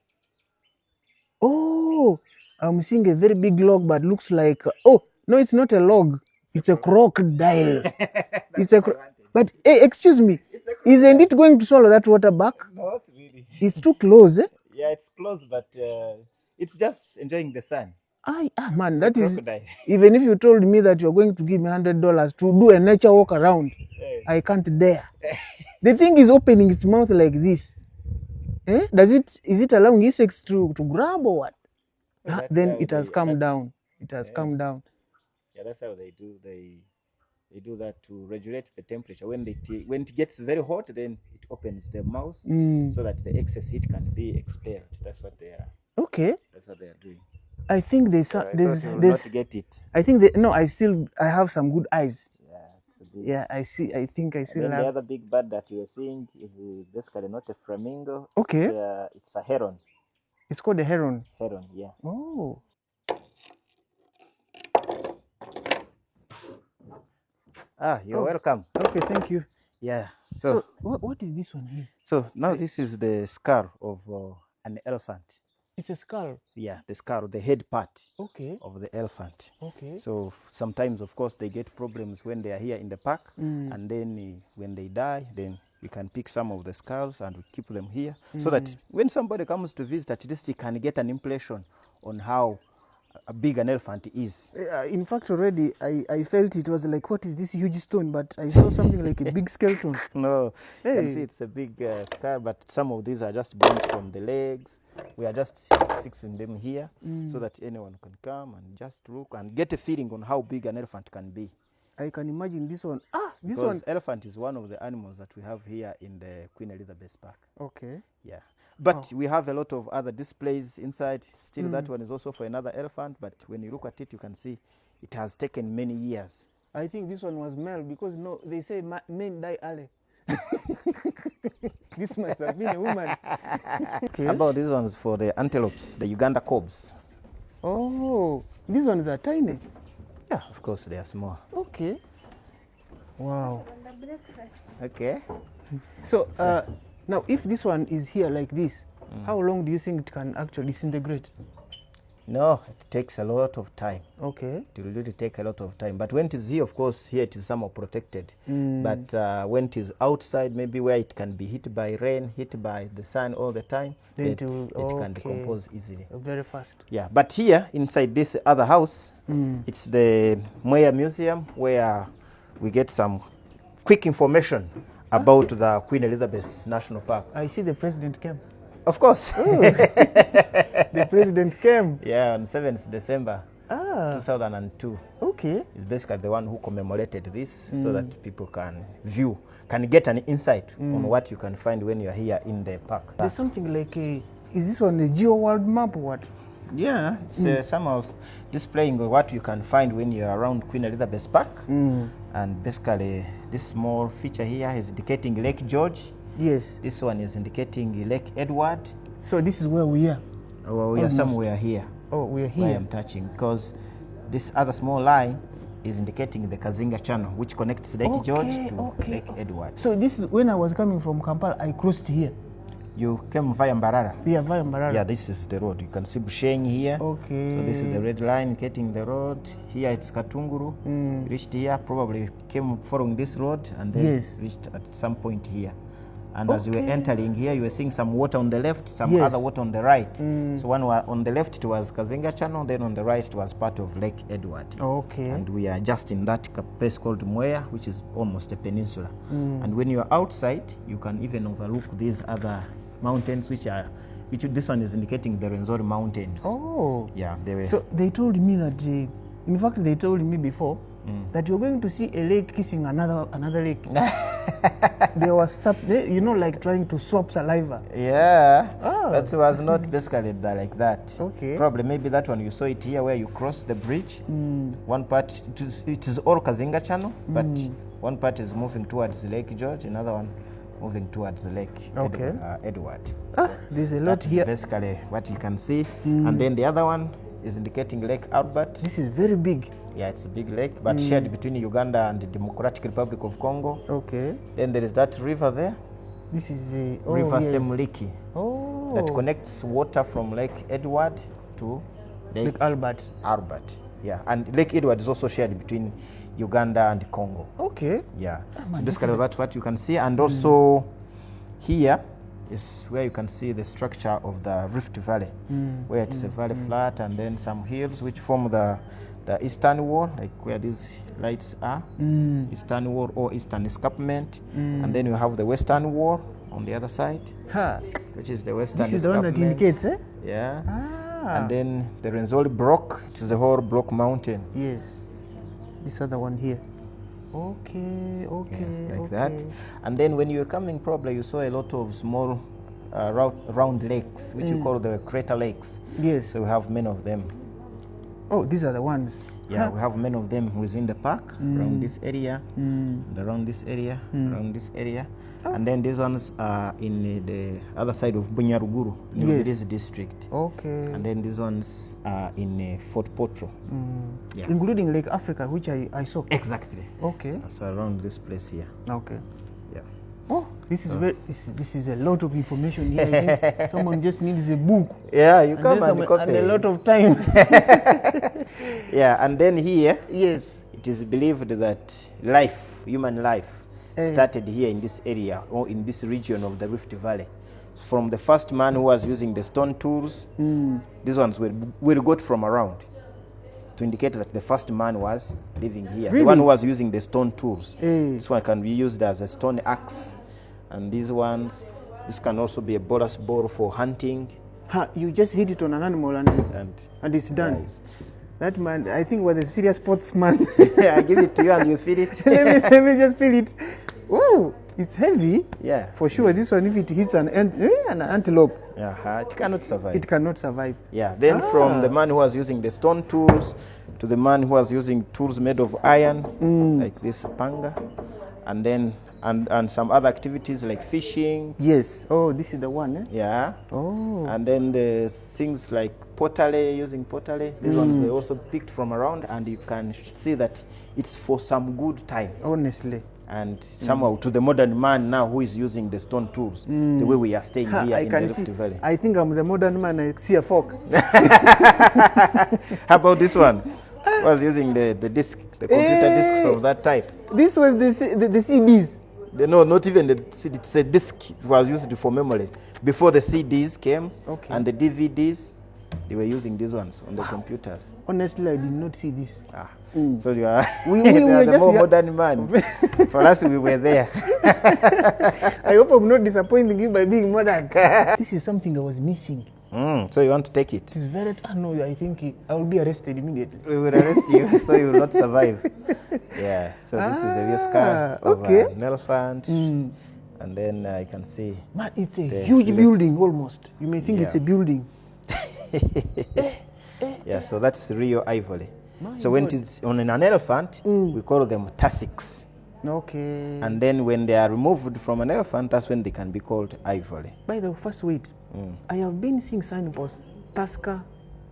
Oh, I'm seeing a very big log, but looks like oh no, it's not a log. It's a crocodile. It's a but hey, excuse me, isn't it going to swallow that water back? Not really. It's too close, eh? Yeah, it's close, but it's just enjoying the sun. Man, It's that a is crocodile. even if you told me that you're going to give me $100 to do a nature walk around, I can't dare. The thing is opening its mouth like this. Eh? Is it allowing insects to grab or what? Well, Then it has come down. It has come down. Yeah, that's how they do. They do that to regulate the temperature. When it gets very hot, then it opens the mouth so that the excess heat can be expelled. That's what they are. Okay. That's what they are doing. I think there's not get it. I think I have some good eyes. Yeah, it's a big. Yeah, I think I still And then have. the other big bird that you are seeing is basically not a flamingo. Okay. It's a heron. It's called a heron. Heron, yeah. Oh. You're welcome. Okay, thank you. Yeah. So what is this one here? So now this is the skull of an elephant. It's a skull. Yeah, the skull, the head part Okay. of the elephant. Okay. So sometimes, of course, they get problems when they are here in the park, and then when they die, then we can pick some of the skulls and we keep them here, so that when somebody comes to visit, at least he can get an impression on how big an elephant is. In fact, already I felt it was like, what is this huge stone? But I saw something like a big skeleton. No, you can Hey. see it's a big skull, but some of these are just bones from the legs. We are just fixing them here so that anyone can come and just look and get a feeling on how big an elephant can be. I can imagine this one. This Because one. elephant is one of the animals that we have here in the Queen Elizabeth Park. Okay. Yeah. But we have a lot of other displays inside. Still, that one is also for another elephant. But when you look at it, you can see it has taken many years. I think this one was male because they say men die early. This must have been a woman. Okay. How about these ones for the antelopes, the Uganda cobs? Oh, these ones are tiny. Yeah, of course they are small. Okay. Wow. Okay. So now, if this one is here like this, how long do you think it can actually disintegrate? No, it takes a lot of time. Okay. It will really take a lot of time. But when it is here, of course, here it is somehow protected. But when it is outside, maybe where it can be hit by rain, hit by the sun all the time, Then it can okay. decompose easily. Very fast. Yeah, but here, inside this other house, it's the Mweya Museum, where we get some quick information about the Queen Elizabeth National Park. I see the president came. Of course. The president came. Yeah, on 7th December 2002. Okay. Is basically the one who commemorated this so that people can get an insight on what you can find when you're here in the park. There's something like is this one a geo world map or what? Yeah, it's somehow displaying what you can find when you're around Queen Elizabeth Park. And basically, this small feature here is indicating Lake George. Yes. This one is indicating Lake Edward. So this is where we are. Oh, we are somewhere here. Oh, we are Where here. I'm touching, because this other small line is indicating the Kazinga Channel, which connects Lake George to Lake Edward. So this is when I was coming from Kampala, I crossed here. You came via Mbarara? Yeah, via Mbarara. Yeah, this is the road. You can see Busheng here. Okay. So this is the red line getting the road. Here it's Katunguru. Reached here, probably came following this road and then reached at some point here. And as you were entering here, you were seeing some water on the left, some other water on the right. So one on the left it was Kazinga Channel, then on the right it was part of Lake Edward. Okay. And we are just in that place called Mweya, which is almost a peninsula. And when you are outside, you can even overlook these other mountains, which this one is indicating the Rwenzori Mountains. Oh. Yeah. So they told me that, in fact, they told me before that you're going to see a lake kissing another lake. there was like trying to swap saliva. Yeah, Oh. that was not basically like that. Okay. Probably maybe that one you saw it here where you cross the bridge. One part, it is all Kazinga Channel, but one part is moving towards Lake George, another one moving towards Lake Okay. Edward. There's a lot That's here. basically what you can see. And then the other one is indicating Lake Albert. This is very big. Yeah, it's a big lake, but shared between Uganda and the Democratic Republic of Congo. Okay. Then there is that river there, This is River yes. Semuliki, Oh. that connects water from Lake Edward to Lake Albert. Albert. Yeah, and Lake Edward is also shared between Uganda and Congo. Okay. Yeah, man, so basically that's what you can see. And also here is where you can see the structure of the Rift Valley, where it's a valley flat and then some hills which form the eastern wall, like where these lights are, eastern wall or eastern escarpment. And then you have the western wall on the other side, which is the western This is the one that escarpment. indicates, eh? Yeah. Ah. And then the Renzori Block, it is the whole block mountain. Yes. This other one here. Okay, okay, Like okay. that. And then when you were coming, probably you saw a lot of small round lakes, which you call the crater lakes. Yes. So we have many of them. Oh, these are the ones. Yeah, we have many of them within the park, around this area, and around this area, around this area. And then these ones are in the other side of Bunyaruguru, in Yes. this district. Okay. And then these ones are in Fort Potro. Yeah. Including Lake Africa, which I saw. Exactly. Okay. So around this place here. Okay. Yeah. Oh, this is this is a lot of information here. I think someone just needs a book. Yeah, you And come then and copy. and a lot of time. Yeah, and then here, Yes. it is believed that human life, started here in this area or in this region of the Rift Valley. From the first man who was using the stone tools, these ones were got from around to indicate that the first man was living here. Really? The one who was using the stone tools. Eh. This one can be used as a stone axe. And these ones, this can also be a bolus ball for hunting. You just hit it on an animal and it's done. Guys. That man, I think, was a serious sportsman. Yeah, I give it to you and you feel it. let me just feel it. Oh, it's heavy. Yeah. For sure, this one, if it hits an antelope, It cannot survive. it cannot survive. Yeah, then from the man who was using the stone tools to the man who was using tools made of iron, like this panga, and then and some other activities like fishing. Yes. Oh, this is the one, eh? Yeah. Oh. And then the things like pottery, using pottery, these ones were also picked from around, and you can see that it's for some good time. Honestly. And somehow to the modern man now who is using the stone tools, the way we are staying here I in the can Rift see. Valley. I think I'm the modern man. I see a fork. How about this one? Was using the disc, the computer discs of that type. This was the CDs. No, not even the CD. It's a disc. It was used for memory. Before the CDs came and the DVDs, they were using these ones on the computers. Honestly, I did not see this. So you are, We you were are the just more young. modern man. For us, we were there. I hope I'm not disappointing you by being modern. This is something I was missing. So you want to take it? It is very. No, I think I will be arrested immediately. We will arrest you, so you will not survive. Yeah. So this is a real scar of an elephant, and then you can see. Man, it's a huge building almost. You may think it's a building. Yeah. So that's real ivory. So when it's on an elephant, we call them tussocks. Okay. And then when they are removed from an elephant, that's when they can be called ivory. By the way, first wait. I have been seeing signposts, Tusker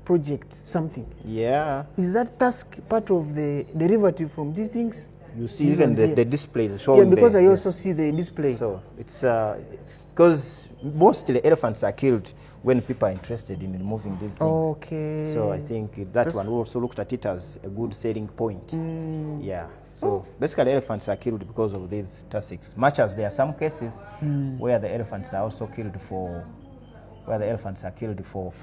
project, something. Yeah. Is that tusk part of the derivative from these things? You see These even ones here. the displays showing. Yeah, because there, I also see the display. So it's because mostly elephants are killed when people are interested in removing these things. Okay. So I think that one we also looked at it as a good selling point. Yeah. So basically elephants are killed because of these tussocks. Much as there are some cases where the elephants are also killed for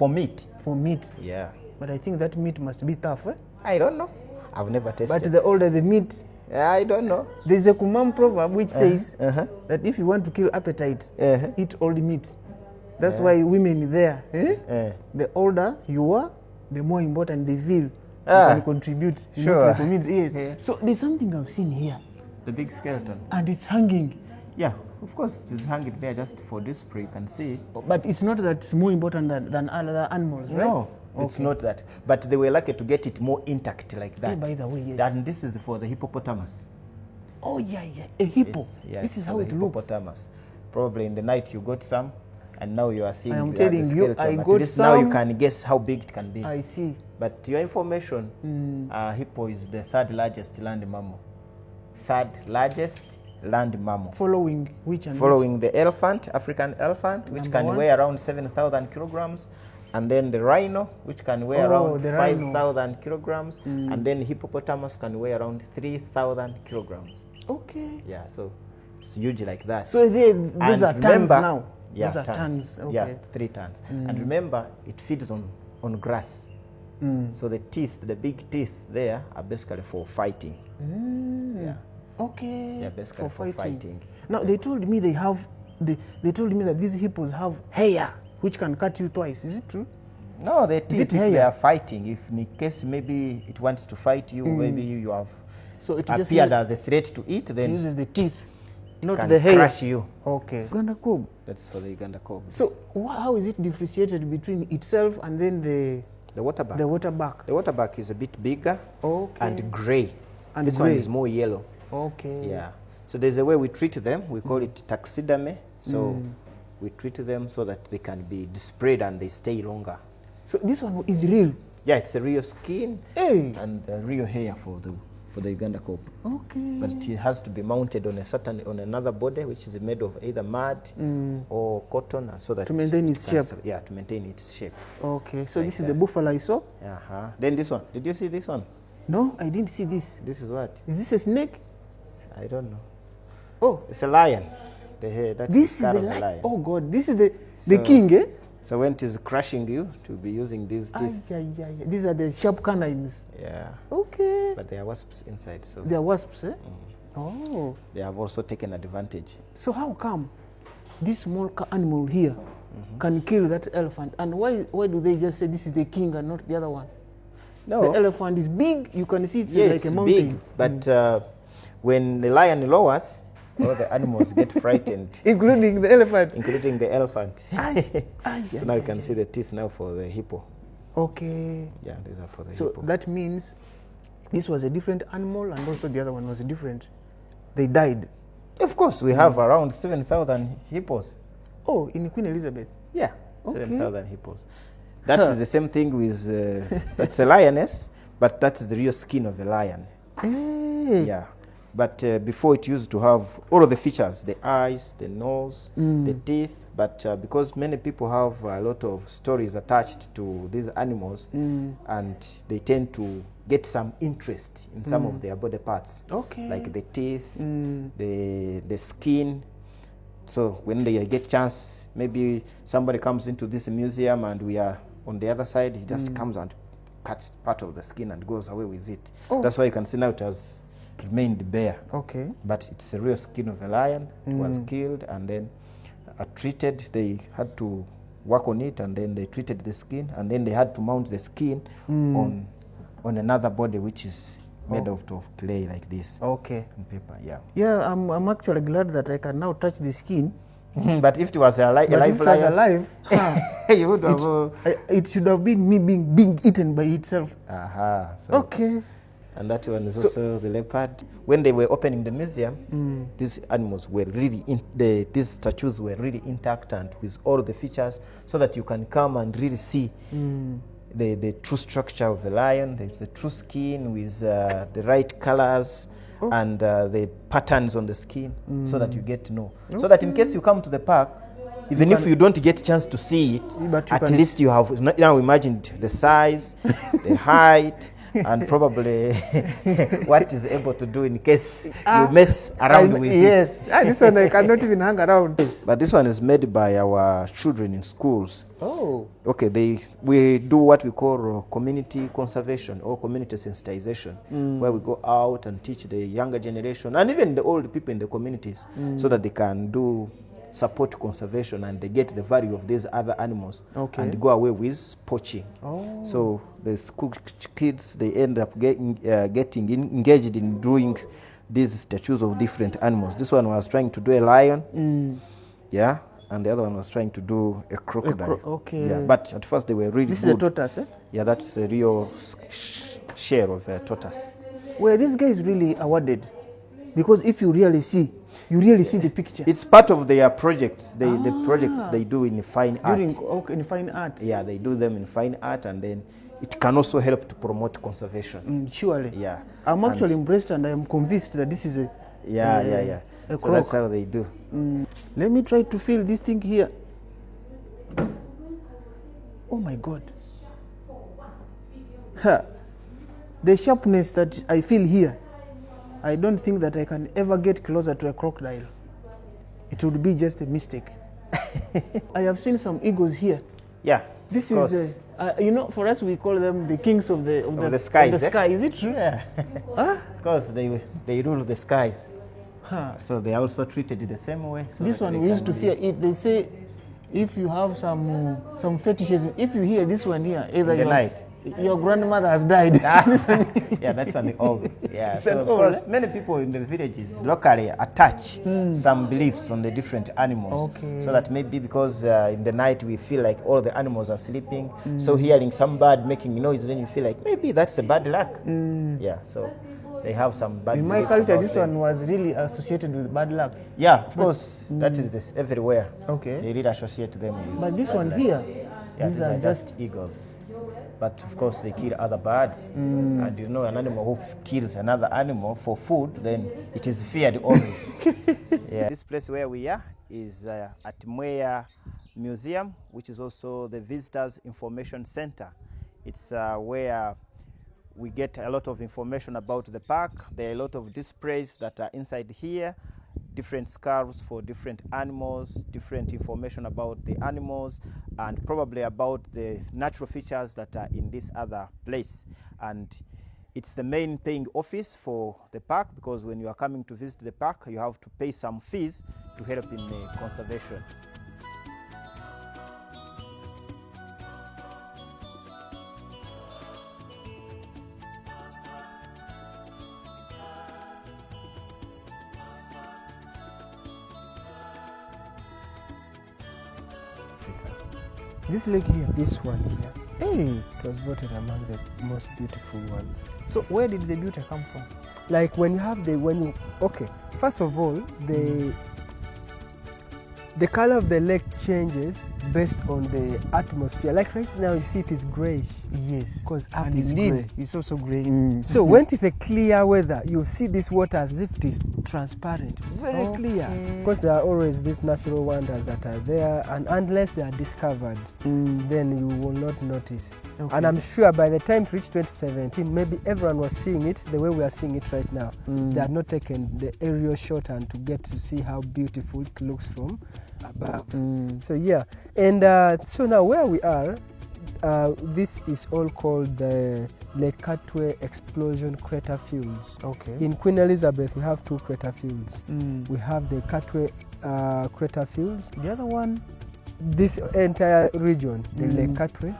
meat. For meat. Yeah. But I think that meat must be tough, eh? I don't know. I've never tasted. But the older the meat, I don't know. there's a Kumam proverb which says that if you want to kill appetite, eat old meat. That's why women there, the older you are, the more important they feel. You can contribute. Sure. Yes. So there's something I've seen here. The big skeleton. And it's hanging. Yeah, of course it is hanging there just for display, you can see. But it's not that it's more important than other animals, right? No, it's not that. But they were lucky to get it more intact like that. By the way, yes. And this is for the hippopotamus. Oh, yeah. A hippo. This is how it looks. Hippopotamus. Probably in the night you got some, and now you are seeing I am the telling you, skeleton. I But got this now you some. can guess how big it can be. I see. But your information, hippo is the third largest land mammal. Third largest land mammal. Following which and Following the elephant, African elephant, which Number can one. weigh around 7,000 kilograms. And then the rhino, which can weigh around the rhino. 5,000 kilograms. And then hippopotamus can weigh around 3,000 kilograms. Okay. Yeah, so it's huge like that. So those are tons now. Yeah, Those are tons. Okay. Yeah, 3 tons. And remember, it feeds on grass. So the teeth, the big teeth there are basically for fighting. Yeah. Okay. Yeah, basically for fighting. Now they told me they told me that these hippos have hair which can cut you twice. Is it true? No, the teeth, if hair? they are fighting, if in case maybe it wants to fight you, maybe you have So it just appeared as the threat to it, then uses the teeth, not can the hair. crush you. Okay. Uganda kobe. That's for the Uganda kobe. So how is it differentiated between itself and then the waterback. The waterback. The waterback is a bit bigger Okay. and grey. And this grey. one is more yellow. Okay. Yeah. So there's a way we treat them. We call it taxidermy. So we treat them so that they can be displayed and they stay longer. So this one is real. Yeah, it's a real skin Hey. and a real hair for the Uganda kobe. Okay. But it has to be mounted on another body, which is made of either mud or cotton, so that To maintain its shape. Yeah, to maintain its shape. Okay. So Like this is the buffalo I saw. Then this one. Did you see this one? No, I didn't see this. This is what? Is this a snake? I don't know. Oh, It's a lion. The hair. That's this is the the scar of the lion. Oh God, this is the king, eh? So when it is crushing you, to be using these teeth. These are the sharp canines. Yeah. Okay. But there are wasps inside, so They are wasps, eh? Oh. they have also taken advantage. So how come this small animal here can kill that elephant? And why do they just say this is the king and not the other one? No. The elephant is big. You can see it's Yeah, like it's a mountain. big, but when the lion lowers, all the animals get frightened, Including the elephant. including the elephant. So So now you can see the teeth now for the hippo. Okay. Yeah, these are for the So hippo. that means this was a different animal and also the other one was different. They died. Of course, we have around 7,000 hippos. Oh, in Queen Elizabeth. Yeah, Okay. 7,000 hippos. That's the same thing with, that's a lioness, but that's the real skin of a lion. Hey. Yeah. But before it used to have all of the features, the eyes, the nose, the teeth. But because many people have a lot of stories attached to these animals, and they tend to get some interest in some of their body parts. Okay. Like the teeth, the skin. So when they get chance, maybe somebody comes into this museum and we are on the other side, he just comes and cuts part of the skin and goes away with it. Oh. That's why you can see now it has remained bare. Okay. But it's a real skin of a lion. It was killed and then treated. They had to work on it and then they treated the skin and then they had to mount the skin on another body which is made of clay like this. Okay. And paper, yeah. Yeah, I'm actually glad that I can now touch the skin. But if it was a live But if it was lion, alive, you would have. it should have been me being eaten by itself. So Okay. And that one is also the leopard. When they were opening the museum, these animals were really, these statues were really intact and with all the features, so that you can come and really see the true structure of the lion, the true skin with the right colors and the patterns on the skin, so that you get to know. So that in case you come to the park, even if you don't get a chance to see it, But you at can least you have now imagined the size, the height, and probably what is able to do in case you mess around with it. Yes. This one I cannot even hang around. But this one is made by our children in schools. Oh. Okay, we do what we call community conservation or community sensitization, where we go out and teach the younger generation and even the old people in the communities so that they can do support conservation and they get the value of these other animals and go away with poaching. So the school kids, they end up getting engaged in doing these statues of different animals. This one was trying to do a lion, yeah, and the other one was trying to do a crocodile. Okay. Yeah, but at first they were really This good. is a tortoise, eh? Yeah, that's a real share of a tortoise. Well, this guy is really awarded, because if you really see the picture. It's part of their projects. The projects they do in fine art. In fine art. Yeah, they do them in fine art, and then it can also help to promote conservation. Surely. Yeah. I'm actually impressed, and I am convinced that this is a So that's how they do. Let me try to feel this thing here. Oh my God. The sharpness that I feel here, I don't think that I can ever get closer to a crocodile. It would be just a mistake. I have seen some eagles here. Yeah. This is, for us we call them the kings of the skies. Of the sky. Is it true? Yeah. Because they rule the skies. Huh. So they are also treated the same way. So this one we used to fear it. They say if you have some fetishes, if you hear this one here, either in the night, your grandmother has died. Yeah, that's an old. Yeah, so of course, many people in the villages locally attach some beliefs on the different animals. Okay. So that maybe because in the night we feel like all the animals are sleeping, so hearing some bird making noise, then you feel like maybe that's a bad luck. Yeah, so they have some bad. In my culture, this one was really associated with bad luck. Yeah, of course, that is this everywhere. Okay. They really associate them with. But this one here, these are just eagles. But of course they kill other birds, and an animal who kills another animal for food, then it is feared always. Yeah. This place where we are is at Mweya Museum, which is also the Visitors Information Center. It's where we get a lot of information about the park. There are a lot of displays that are inside here, different scarves for different animals, different information about the animals, and probably about the natural features that are in this other place. And it's the main paying office for the park, because when you are coming to visit the park, you have to pay some fees to help in the conservation. This lake here. This one here. Hey. It was voted among the most beautiful ones. So where did the beauty come from? Like when you have okay, first of all, the color of the lake changes based on the atmosphere. Like right now you see it is grayish. Yes. Because up And is indeed, grey. it's also grey. So when it is a clear weather, you see this water as if it is transparent, very clear. Because there are always these natural wonders that are there, and unless they are discovered, then you will not notice. Okay. And I'm sure by the time it reached 2017, maybe everyone was seeing it the way we are seeing it right now. They had not taken the aerial shot and to get to see how beautiful it looks from above. So yeah, and so now where we are, this is all called the Lake Katwe Explosion Crater Fields. Okay. In Queen Elizabeth, we have two crater fields. We have the Katwe Crater Fields. The other one? This entire region, the Lake Katwe,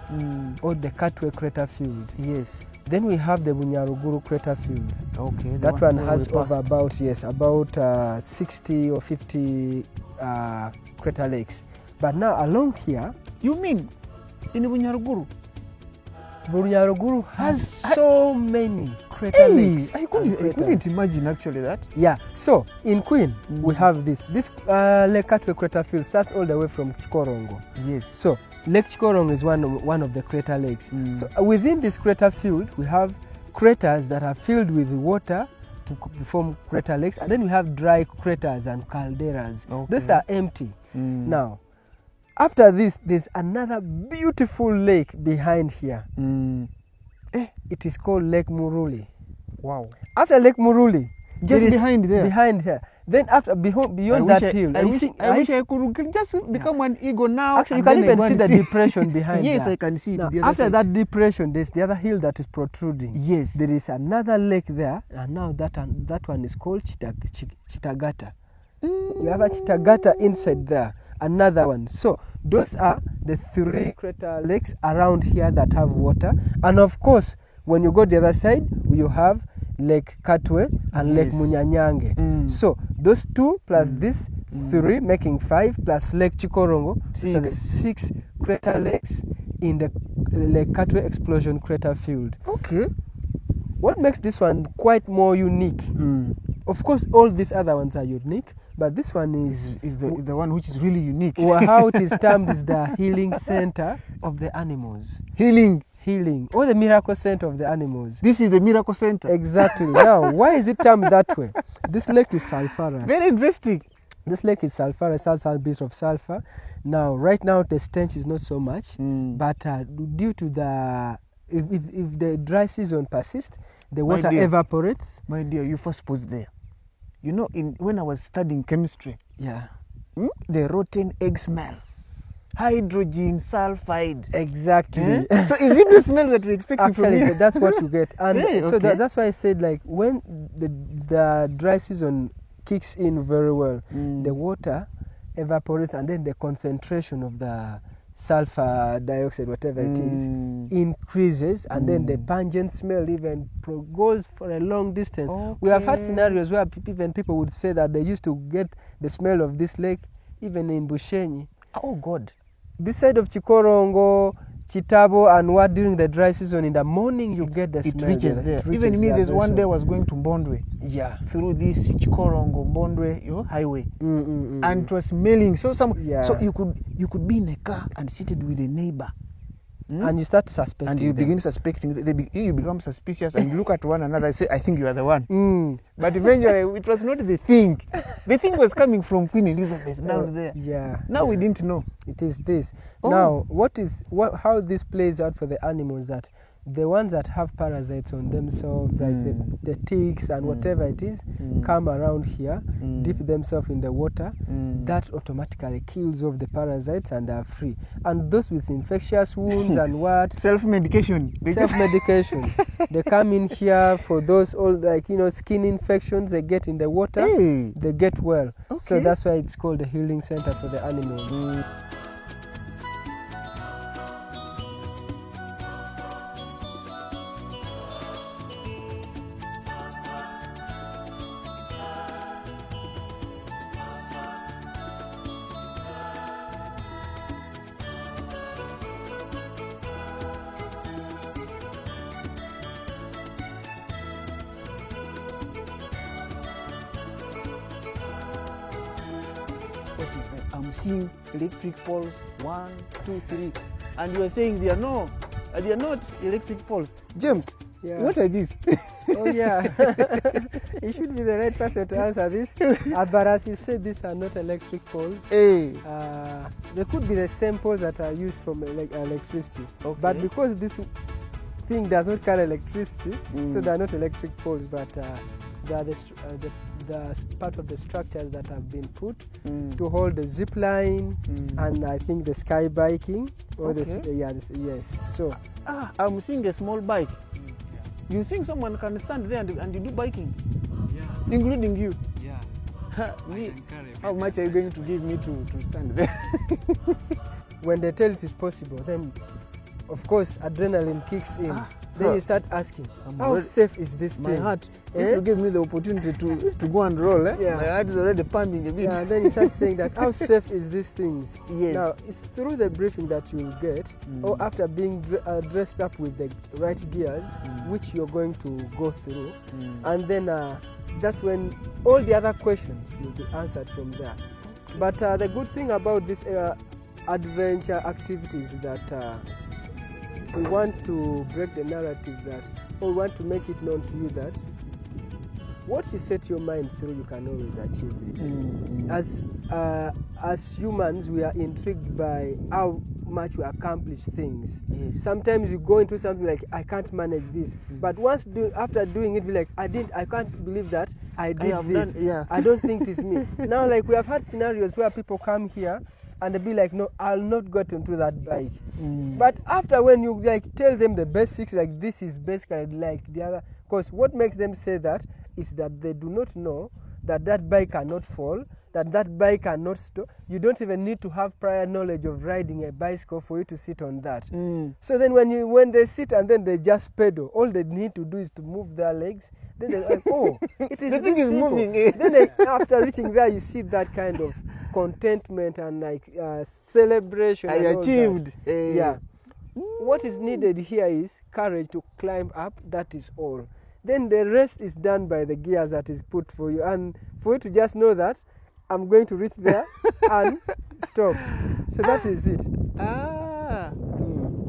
or the Katwe Crater Field. Yes. Then we have the Bunyaruguru Crater Field. Okay. That one has over about 60 or 50 crater lakes. But now along here, you mean in Bunyaruguru? Bunyaruguru has so many crater lakes. I couldn't imagine actually that. Yeah, so in Queen, we have this Lake Katwe Crater Field starts all the way from Chikorongo. Yes. So Lake Chikorongo is one of the crater lakes. So within this crater field, we have craters that are filled with water to form crater lakes, and then we have dry craters and calderas. Those are empty. Now, after this, there's another beautiful lake behind here. It is called Lake Muruli. Wow. After Lake Muruli, just behind there. Behind here. Then after beyond that hill, I wish I could just become an eagle now. Actually, you can even see the depression behind. Yes, there. I can see it. Now, after that depression, there's the other hill that is protruding. Yes. There is another lake there, and now that one is called Chitagata. We have a Chitagata inside there, another one. So those are the three crater lakes around here that have water. And of course, when you go the other side, you have Lake Katwe and Lake Munyanyange. So those 2 plus this 3 making 5 plus Lake Chikorongo, 6 crater lakes in the Lake Katwe explosion crater field. Okay. What makes this one quite more unique? Of course, all these other ones are unique, but this one is the one which is really unique. Or how it is termed is the healing center of the animals. Healing, or the miracle center of the animals. This is the miracle center. Exactly. Now, why is it termed that way? This lake is sulfurous. Very interesting. This lake is sulfurous, has a bit of sulfur. Now, right now, the stench is not so much, but due to the if the dry season persists, the water evaporates. My dear, you first pause there. You know, when I was studying chemistry, the rotten egg smell, hydrogen sulfide. Exactly. So is it the smell that we expect from Actually, you? that's what you get. And so okay. that's why I said, like, when the dry season kicks in very well, the water evaporates, and then the concentration of the sulfur dioxide, whatever it is, increases, and then the pungent smell even goes for a long distance. We have had scenarios where even people would say that they used to get the smell of this lake even in Bushenyi. Oh God. This side of Chikorongo, Chitabo, and what during the dry season in the morning you get the smell. It reaches there. Even me, there's one day I was going to Mbondwe. Yeah. Through this Chikorongo Mbondwe, highway, and it was smelling. So so you could be in a car and seated with a neighbor, and you start suspecting. And you begin suspecting. You become suspicious and look at one another and say, "I think you are the one." But eventually, it was not the thing. The thing was coming from Queen Elizabeth down there. Yeah. Now we didn't know. It is this. Now, how this plays out for the animals, that the ones that have parasites on themselves, like the ticks and whatever it is, come around here, dip themselves in the water, that automatically kills off the parasites and are free. And those with infectious wounds and what? Self-medication. Self-medication. They come in here for those skin infections they get in the water, they get well. Okay. So that's why it's called the healing center for the animals. I'm seeing electric poles, 1, 2, 3, and you are saying they are not electric poles. James, what are these? Oh yeah, you should be the right person to answer this. But as you said, these are not electric poles. They could be the same poles that are used for electricity, but because this thing does not carry electricity, so they are not electric poles, but they are the part of the structures that have been put to hold the zip line and I think the sky biking. Or yes. So I'm seeing a small bike. You think someone can stand there and you do biking? Yeah. Including you? Yeah. Me? How much are you going to give me to stand there? When they tell it is possible, then of course adrenaline kicks in. Then you start asking, how safe is this thing? My heart, if you give me the opportunity to go and roll, my heart is already pumping a bit. Yeah, then you start saying that, how safe is these things? Yes. Now, it's through the briefing that you will get, or after being dressed up with the right gears, which you're going to go through, and then that's when all the other questions will be answered from there. But the good thing about this adventure activities is that we want to break the narrative or we want to make it known to you that what you set your mind through, you can always achieve it. As humans, we are intrigued by how much we accomplish things. Yes. Sometimes you go into something like, I can't manage this, but after doing it, be like, I can't believe that I did this. I don't think it's me. Now, like, we have had scenarios where people come here and they be like, no, I'll not get into that bike. But after when you tell them the basics, like this is basically like the other, because what makes them say that is that they do not know that bike cannot fall, that bike cannot stop. You don't even need to have prior knowledge of riding a bicycle for you to sit on that. So then when they sit and then they just pedal, all they need to do is to move their legs. Then they're like, oh, it is the thing is simple. moving. Then after reaching there, you see that kind of contentment and like celebration. I and all achieved. that. Yeah. What is needed here is courage to climb up. That is all. Then the rest is done by the gears that is put for you, and for you to just know that I'm going to reach there and stop. So that is it.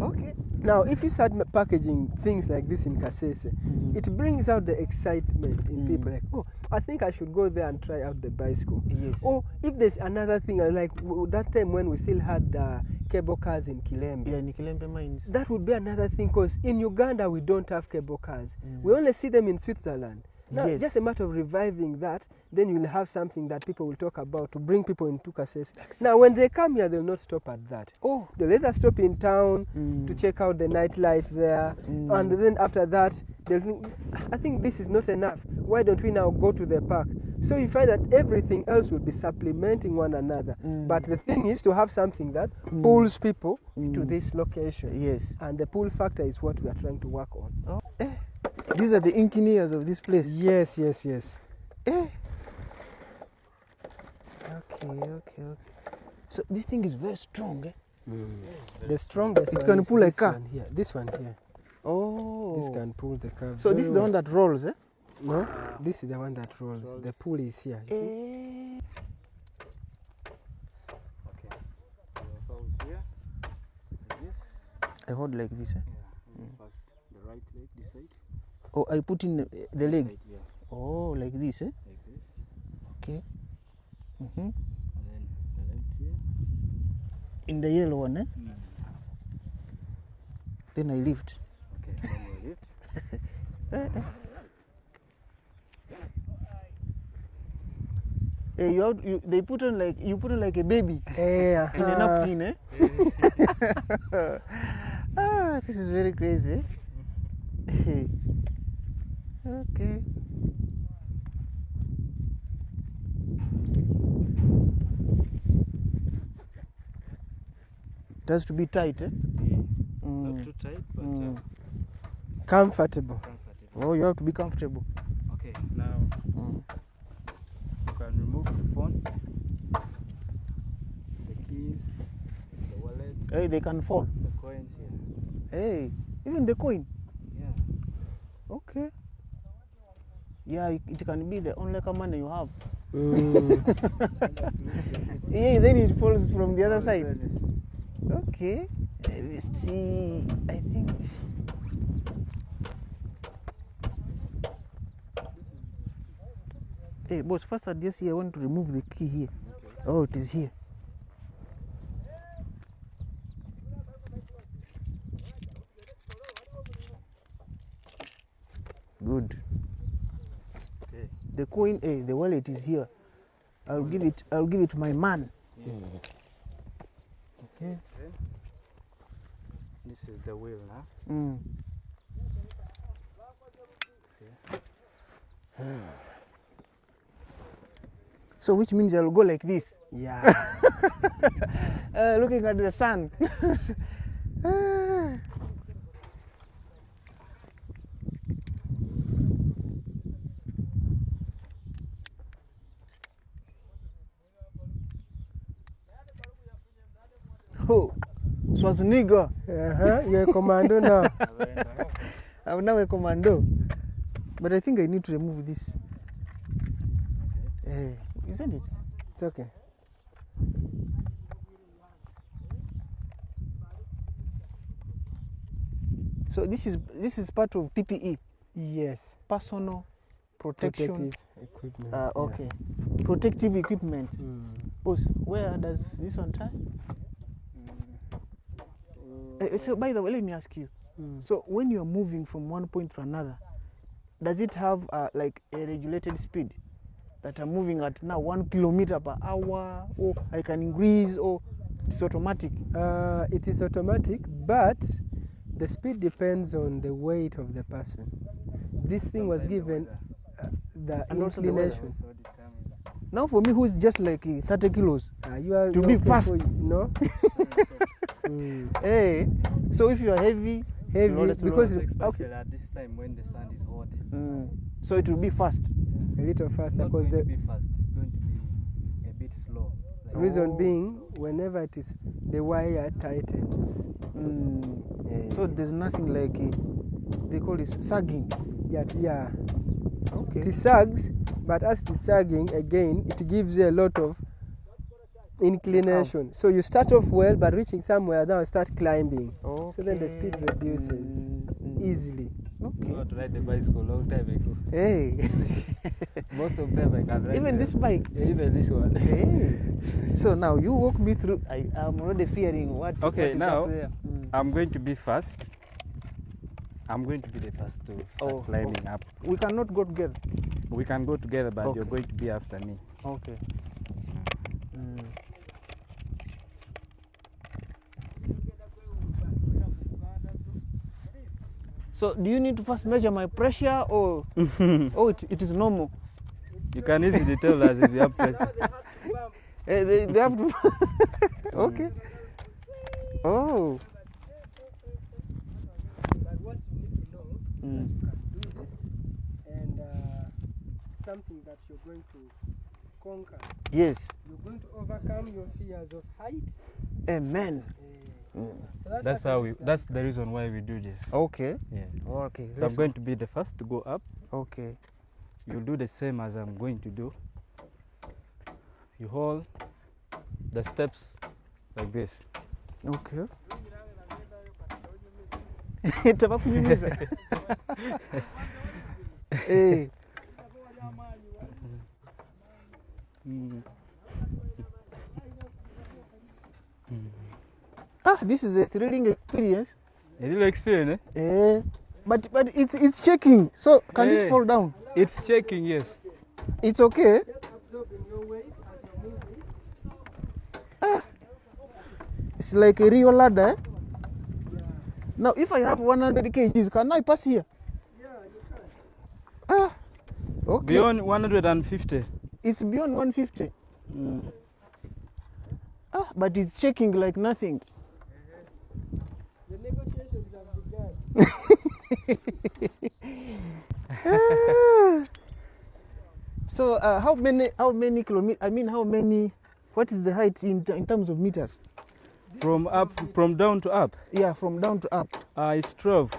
Okay. Now, if you start packaging things like this in Kasese, it brings out the excitement in people. Like, oh, I think I should go there and try out the bicycle. Yes. Or if there's another thing, like that time when we still had the cable cars in Kilembe. Yeah, in Kilembe mines. That would be another thing, because in Uganda we don't have cable cars. We only see them in Switzerland. Now, Yes. just a matter of reviving that, then you'll have something that people will talk about to bring people into Kasese. Now, when they come here, they'll not stop at that. Oh. They'll either stop in town to check out the nightlife there, and then after that, they'll think, I think this is not enough. Why don't we now go to the park? So you find that everything else will be supplementing one another. But the thing is to have something that pulls people to this location. Yes. And the pull factor is what we are trying to work on. Oh. These are the engineers of this place. Yes, yes, yes. Okay. So this thing is very strong, eh? The strongest It one can is pull a this car. one here. This one here. Oh. This can pull the car. So this is the one that rolls, eh? No, this is the one that rolls. The pull is here. You see? Okay. You hold here. Like this. I hold like this, eh? Yeah. Pass the right leg this side. Oh, I put in the leg. Right, yeah. Oh, like this, eh? Like this. Okay. And then the left here. In the yellow one, eh? Then I lift. Okay. Then you lift. Hey, they put on like you put on like a baby in a napkin, eh? This is very crazy. Eh? Okay. It has to be tight, eh? Not too tight, but Comfortable. comfortable. Oh, you have to be comfortable. Okay, now you can remove the phone, the keys, the wallet, Hey, they can fall. the coins here. Hey, even the coin. Yeah. Okay. Yeah, it can be the only money you have. Yeah, then it falls from the other side. Okay. Let's see. I think. Hey, boss, first I just here I want to remove the key here. Oh, it is here. Good. Okay. The coin, the wallet is here. I'll give it to my man. Okay. This is the wheel now. See? So which means I'll go like this. Yeah. Looking at the sun. Oh, Schwarzenegger. You're a commando now. I'm now a commando. But I think I need to remove this. Isn't it? It's okay. So this is part of PPE, Yes. personal protection. Protective equipment. Okay. Protective equipment. Boss, where does this one tie? So by the way, let me ask you. So when you're moving from one point to another, does it have like a regulated speed that I'm moving at now 1 kilometer per hour, or I can increase, or it's automatic? It is automatic, but the speed depends on the weight of the person. This thing was given the And also the weather. inclination. So determine Now for me, who is just like 30 kilos, You are to be okay fast. for you, no? Hey, so if you are heavy, Heavy, because Especially at this time when the sun is hot. so it will be fast. a little faster, Not because going the to be fast. It's going to be a bit slow. Like reason being, whenever it is, the wire tightens. So there's nothing like they call it sagging. Yeah. Okay. It sags, but as it is sagging, again, it gives you a lot of inclination. So you start off well, but reaching somewhere now start climbing. So then the speed reduces easily. I got to ride the bicycle long time ago. Hey. Both of them I can ride. Even this bike. Yeah, even this one. Hey. So now you walk me through. I'm already fearing what. Okay, what is now up there. I'm going to be fast. I'm going to be the first to start climbing up. We cannot go together. We can go together, but you're going to be after me. Okay. So do you need to first measure my pressure, or it is normal? You can easily tell us if you have pressure. They have to. Okay. Oh. But what you need to know, you can do this, and something that you're going to conquer. Yes. You're going to overcome your fears of heights. Amen. So That's how we. That's the reason why we do this. Okay. Yeah. Okay. So I'm going to be the first to go up. Okay. You'll do the same as I'm going to do. You hold the steps like this. Okay. Tabakunyumiza. Hey. This is a thrilling experience. A little experience, eh? But it's shaking. So can it fall down? It's shaking, yes. It's okay. It's like a real ladder. Now, if I have 100 kgs, can I pass here? Yeah, you can. Okay. Beyond 150. It's beyond 150. But it's shaking like nothing. The negotiations have begun. So how many kilometers? I mean, how many? What is the height in terms of meters? From down to up? Yeah, from down to up. It's 12.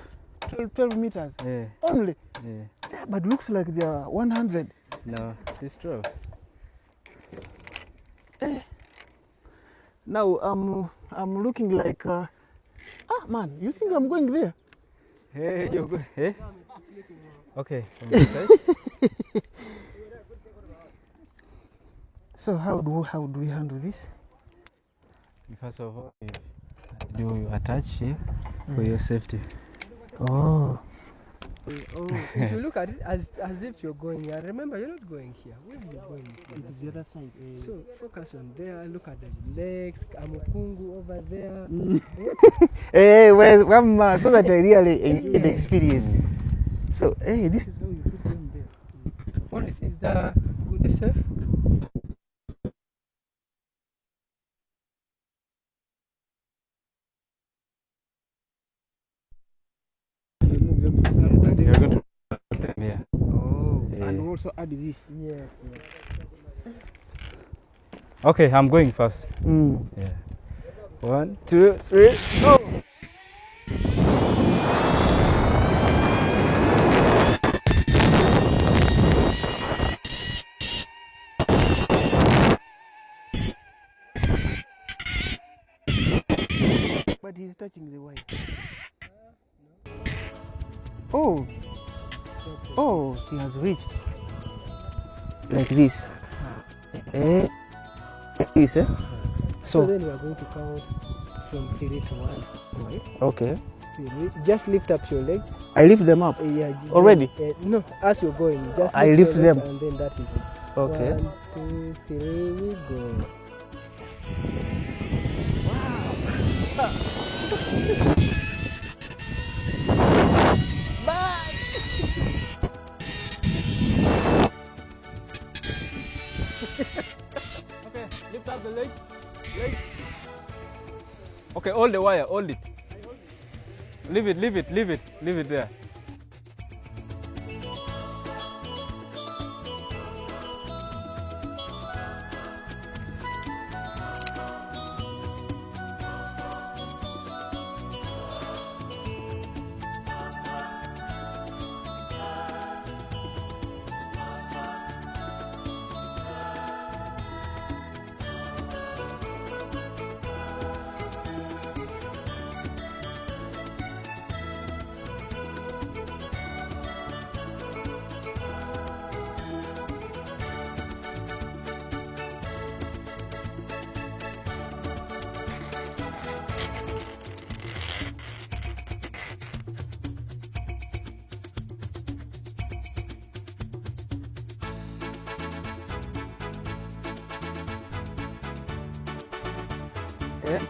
12 meters. Yeah. Only. Yeah. But looks like they are 100. No, it's 12. Now I'm looking like. Man, you think I'm going there? Hey, you're good. Hey. Okay. On this side. So how do we handle this? First of all, do you attach here for your safety? Oh. If you look at it as if you're going here, remember you're not going here. Where are you going? It is the other side. So focus on there. Look at the legs. Amukungu over there. Hey, well, so that I really enjoy the experience. So, hey, this is how you put them there. What is the good safe? Remove them from here. You're going to put them here. Oh, Yeah. and also add this. Yes. Okay, I'm going first. Yeah. 1, 2, 3, go! But he's touching the wire. Oh. Oh, he has reached. Like this. This, eh? So then we are going to count from 3 to 1. Right? Okay. Just lift up your legs. I lift them up. Yeah. Already? No, as you're going, just I lift your legs them. and then that is it. Okay. 1, 2, 3, we go. Hold the leg. Okay, hold the wire, hold it. Leave it there. Yeah.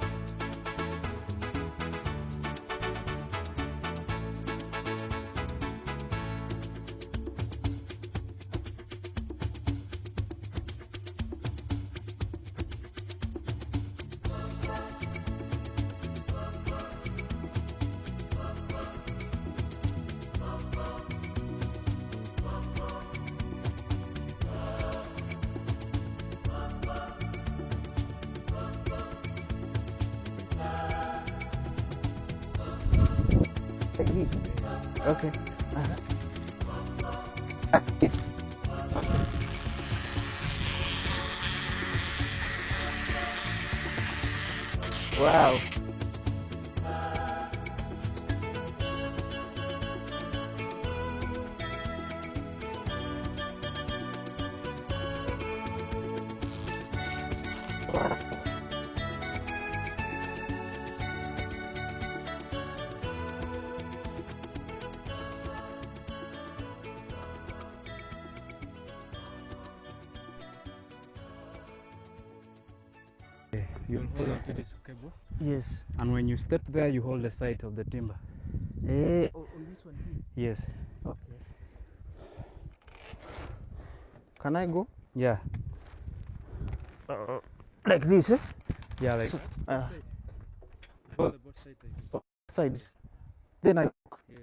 Like this. Okay. Wow. You'll hold on to this cable. Yes. And when you step there, you hold the side of the timber. On this one here? Yes. Okay. Can I go? Yeah. Like this, eh? Yeah, like So, hold the both sides. sides. Then I. Yeah.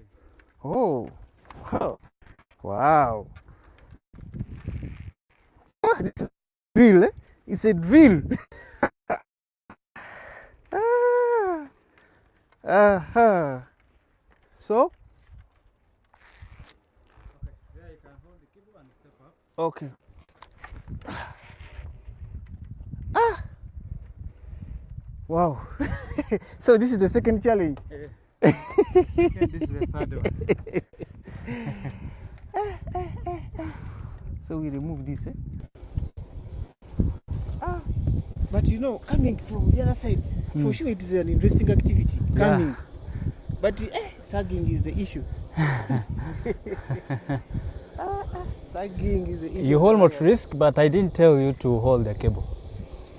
Oh. Wow. Wow. Ah, this is drill, eh? It's a drill. So? Okay, there you can hold the cable and step up. Okay. Wow. So this is the second challenge. This is the third one. So we remove this, eh? But you know, coming from the other side, for sure it is an interesting activity. Coming. But sagging is the issue. Sagging is the issue. You almost risk, but I didn't tell you to hold the cable.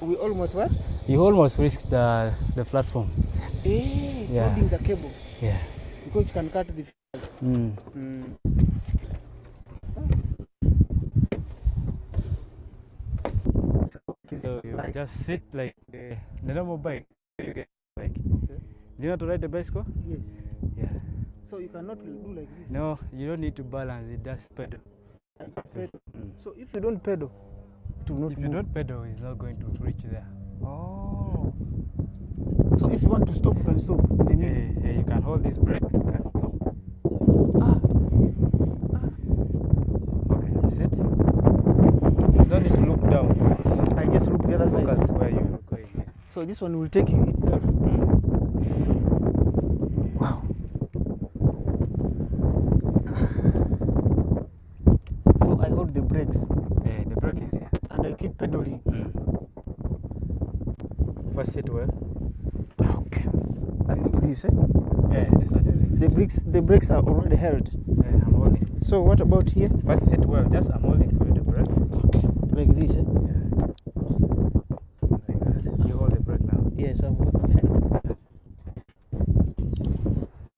We almost what? You almost risked the platform. Yeah. Holding the cable. Yeah. Because you can cut the fingers. So you just sit like the normal bike. You get bike. Okay. Do you know how to ride the bicycle? Yes. Yeah. So you cannot do like this. No, you don't need to balance it. Just pedal. So if you don't pedal, it will not If you move. don't pedal, it's not going to reach there. Oh. So if you want to stop, you can stop in the middle. You can hold this brake. You can stop. Okay, sit. You don't need to look down. I just look the other side. Focus where you're going. So this one will take you itself. Wow. So I hold the brakes The brake is here. and I keep pedaling. First sit well. Okay. I do this, eh? This one you leave. The brakes are already held. I'm holding. So what about here? First sit well. Just I'm holding for you the brake. Okay. Like this, eh? Like that. You hold the brake now. Yes, I'm holding.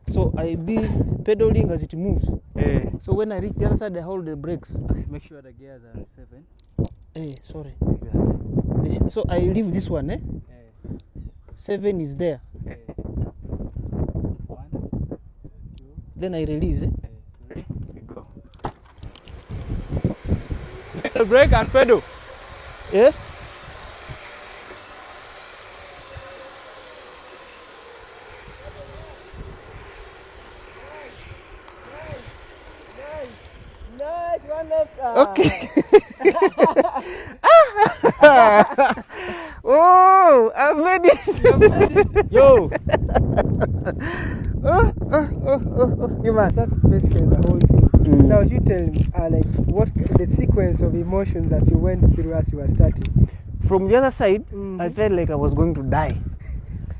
So I be pedaling as it moves. So when I reach the other side, I hold the brakes. Okay, make sure the gears are on 7. Sorry. Like that. So I leave this one, eh? 7 is there. 1, 2. Then I release, eh? Ready? We go. The brake and pedal. Yes. Nice, one left. Okay. Oh, I made it. Yo. Yeah, man. That's basically the whole thing. Now you tell me, like, what the sequence of emotions that you went through as you were starting. From the other side, I felt like I was going to die.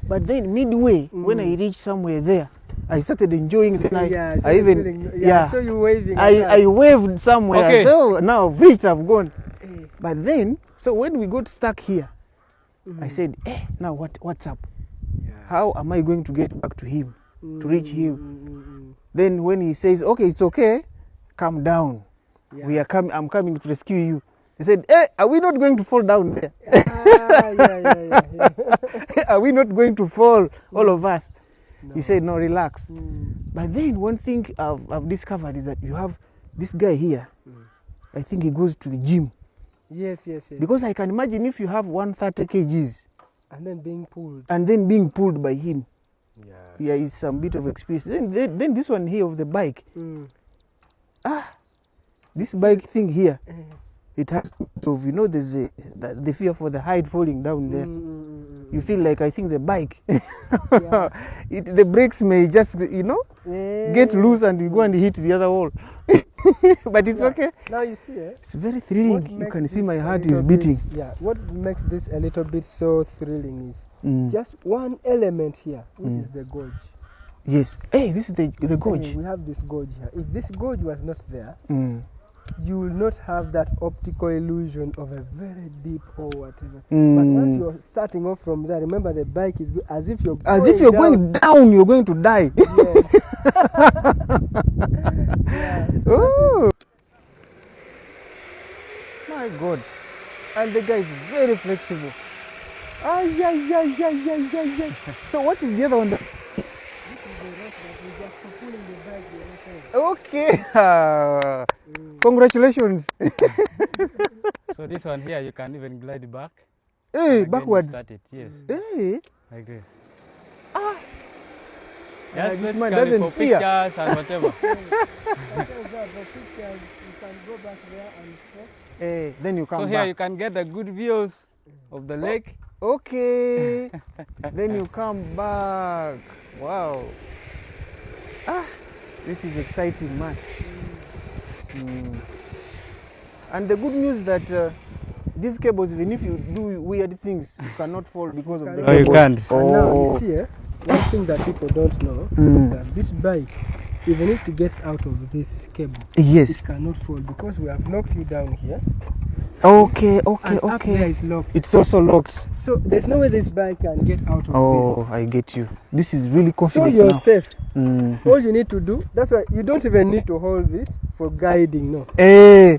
But then midway, when I reached somewhere there, I started enjoying the night. Yeah, I even, feeling, so you waving. I waved somewhere. Okay. So now I've reached, I've gone. But then, so when we got stuck here, I said, now what's up? How am I going to get back to him, to reach him? Then when he says, okay, it's okay, come down. I'm coming to rescue you. He said, are we not going to fall down there? Are we not going to fall, all of us? No. He said, no, relax. But then one thing I've discovered is that you have this guy here. I think he goes to the gym. Yes. Because I can imagine if you have 130 kgs. And then being pulled. And then being pulled by him. Yeah, it's some bit of experience. Then this one here of the bike. This bike thing here. It has, so there's the fear for the height falling down there. You feel like, I think the bike, the brakes may just, get loose and you go and hit the other wall. But it's okay. Now you see, it's very thrilling. You can see my heart is beating. What makes this a little bit so thrilling is just one element here, which is the gorge. Yes. Hey, this is the gorge. We have this gorge here. If this gorge was not there, you will not have that optical illusion of a very deep or whatever. But once you're starting off from there, remember the bike is as if you're going down, you're going to die. Yes. Oh my God! And the guy is very flexible. So what is the other one? Okay. Congratulations. So this one here, you can even glide back. Hey, backwards. Yes. Hey. Like this. This man doesn't for fear. pictures and whatever. Hey, then you come so back. here you can get the good views of the lake. Okay. Then you come back. Wow. This is exciting, man. And the good news that these cables, even if you do weird things, you cannot fall because of the cables. You can't. And now you see, one thing that people don't know is that this bike, even if it gets out of this cable, it cannot fall because we have locked you down here. Okay. Up there is locked. It's also locked. So there's no way this bike can get out of this. Oh, I get you. This is really confident. So you're safe. All you need to do, that's why you don't even need to hold this for guiding, no.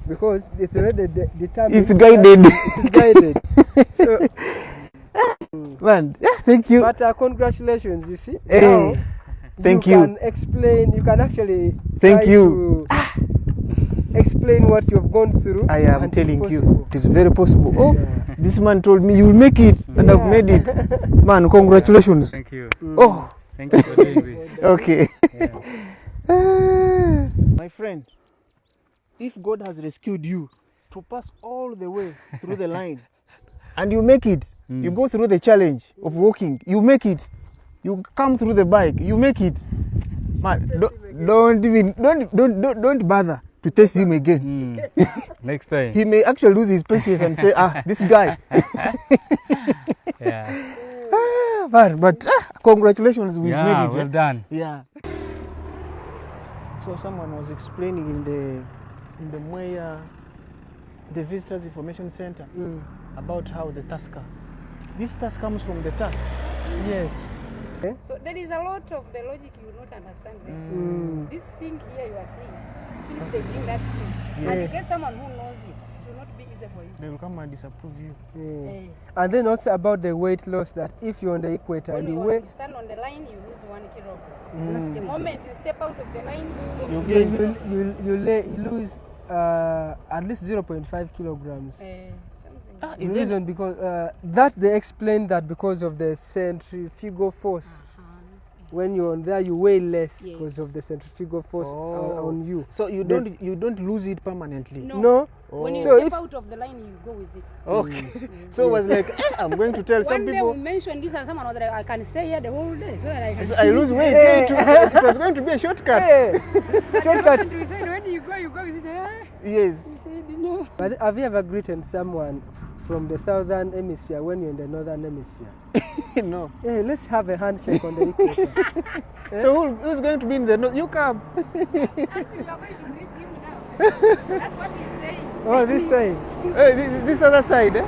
Because it's already determined. It's guided. It is guided. So, man, thank you. But congratulations, you see. Now, thank you. You can explain, you can actually thank you. Explain what you've gone through. I am telling you, it is very possible. Oh, this man told me you'll make it, and I've made it. Man, congratulations. Thank you. Oh, thank you for doing this. Okay. My friend, if God has rescued you to pass all the way through the line, and you make it, you go through the challenge of walking, you make it, you come through the bike, you make it. Man, don't bother to test him again. Next time. He may actually lose his patience and say, this guy. But congratulations, we've made it. Well done. Yeah. So someone was explaining in the Mweya, the Visitors Information Center, about how the tusker. This tusk comes from the tusk. Yes. So there is a lot of the logic you will not understand there. This thing here you are seeing, if they bring that thing, and you get someone who knows it, you will not be easy for you. They will come and disapprove you. Yeah. And then also about the weight loss, that if you're on the equator, When you you weigh, stand on the line, you lose 1 kilogram. The moment you step out of the line, you lose at least 0.5 kilograms. something. The reason because that they explain that because of the centrifugal force. When you're on there, you weigh less because of the centrifugal force on you. So you don't lose it permanently. No. When you So step if- out of the line, you go with it. Okay. So it was like, I'm going to tell some One day people we mentioned this and someone was like, I can stay here the whole day. So that I can. I lose weight. It was going to be a shortcut. Hey, shortcut. We said, when you go with it. Yes. He said, no. But have you ever greeted someone from the southern hemisphere when you're in the northern hemisphere? No. Hey, let's have a handshake on the equator. So who's going to be in the north? You come. You are going to greet him now. That's what he's saying. Oh, this side. Hey, this other side. Eh?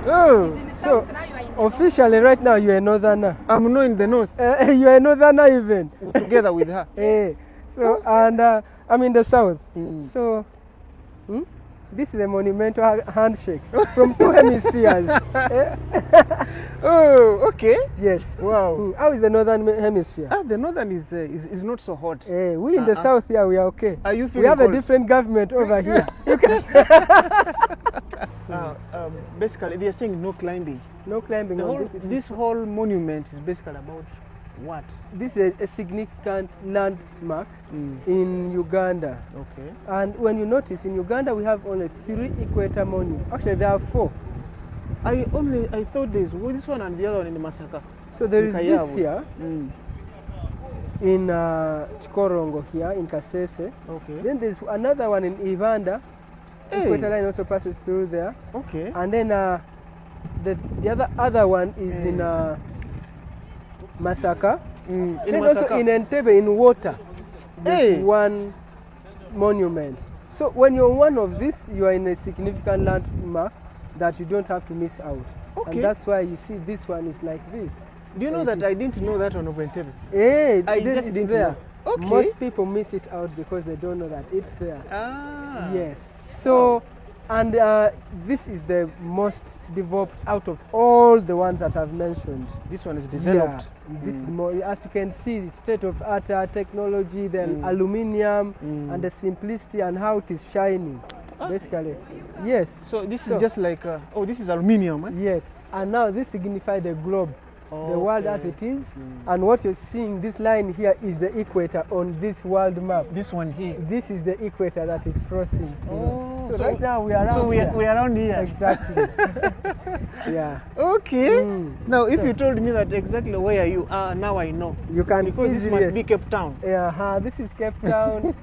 Oh. In the So, south, now you are in the officially right now you're a northerner. I'm not in the north. You're a northerner even. Together with her. Hey. So, and I'm in the south. So, this is a monumental handshake from two hemispheres. Oh, okay. Yes. Wow. How is the northern hemisphere? The northern is not so hot. We in the south here, we are okay. Are you We feeling have cold? a different government over here. Basically, they are saying no climbing. No climbing The on whole, this. this whole monument is basically about what? This is a significant landmark in Uganda. Okay. And when you notice, in Uganda we have only 3 equator monuments. Actually, there are 4. I thought there's this one and the other one in Masaka. So there In is Kayabu. this here in Chikorongo here in Kasese. Okay. Then there's another one in Ivanda. Hey. Equator line also passes through there. Okay. And then the other one is in Masaka. In Then also Masaka. in Entebbe in water. There's Hey. one monument. So when you're one of these, you are in a significant landmark that you don't have to miss out. Okay. And that's why you see this one is like this. Do you know It that is- I didn't know that one of Entebbe? Hey, I then just it's didn't there. know. Okay. Most people miss it out because they don't know that it's there. Ah. Yes. So, and this is the most developed out of all the ones that I've mentioned. This one is developed. Yeah, this is more, as you can see, it's state of art technology, then aluminium, and the simplicity and how it is shining. Basically, yes. So this is just like, this is aluminium. Eh? Yes, and now this signifies the globe, the world as it is, and what you're seeing, this line here is the equator on this world map. This one here. This is the equator that is crossing. Oh, so right now we are around So we here. are around here. Exactly. Yeah. Okay. Now, if you told me that exactly where you are, now I know. You can Because this easily must be Cape Town. Yeah, this is Cape Town.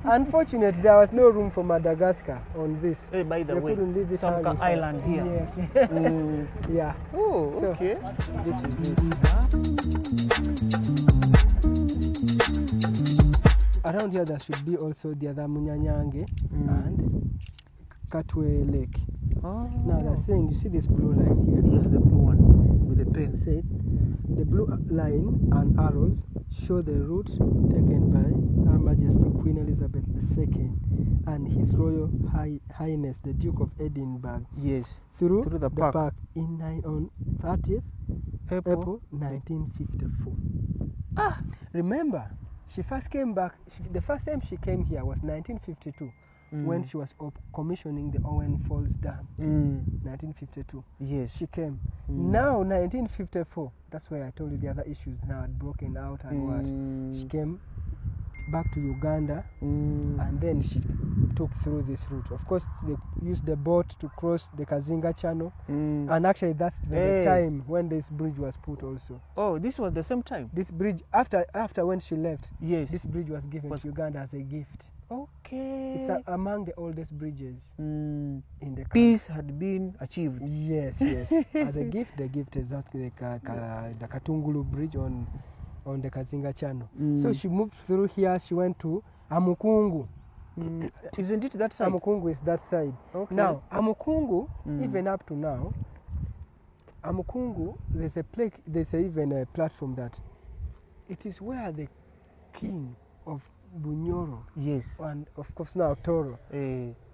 Unfortunately, there was no room for Madagascar on this. Hey, by the They way, couldn't leave it some out island here. Yes. Yeah. Oh, So, okay. This is it. Around here there should be also the other Munyanyange and Katwe Lake. Oh. Now they're saying, you see this blue line here? Yes, the blue one with the pen. Say it. The blue line and arrows show the route taken by Her Majesty Queen Elizabeth II and His Royal Highness the Duke of Edinburgh. Yes. Through the park. on 30th April 1954. Remember, she first came back. The first time she came here was 1952, when she was commissioning the Owen Falls Dam. 1952. Yes. She came. Now 1954. That's why I told you the other issues now had broken out and what. She came back to Uganda, and then she took through this route. Of course, they used the boat to cross the Kazinga Channel, and actually that's the time when this bridge was put also. Oh, this was the same time? This bridge, after when she left, yes, this bridge was given to Uganda as a gift. Okay. It's among the oldest bridges in the country. Peace had been achieved. Yes, yes. As a gift, the gift is that the Katungulu Bridge on the Kazinga Channel. So she moved through here. She went to Amukungu. Isn't it that side? Amukungu is that side. Okay. Now, Amukungu, even up to now, Amukungu, there's even a platform that it is where the king of Bunyoro, Yes. and of course now Toro,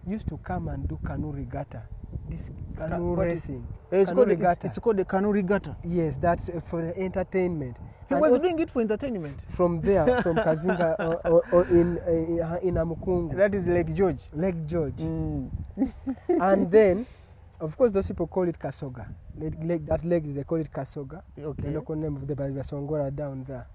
used to come and do canoe regatta. This canoe racing. It's canoe called, regatta. it's called a canoe regatta. Yes, that's for the entertainment. He was doing it for entertainment. From there, from Kazinga or in Amukungu. That is Lake George. Lake George. And then, of course, those people call it Kasoga. That lake, they call it Kasoga. Okay. The local name of the Songora down there.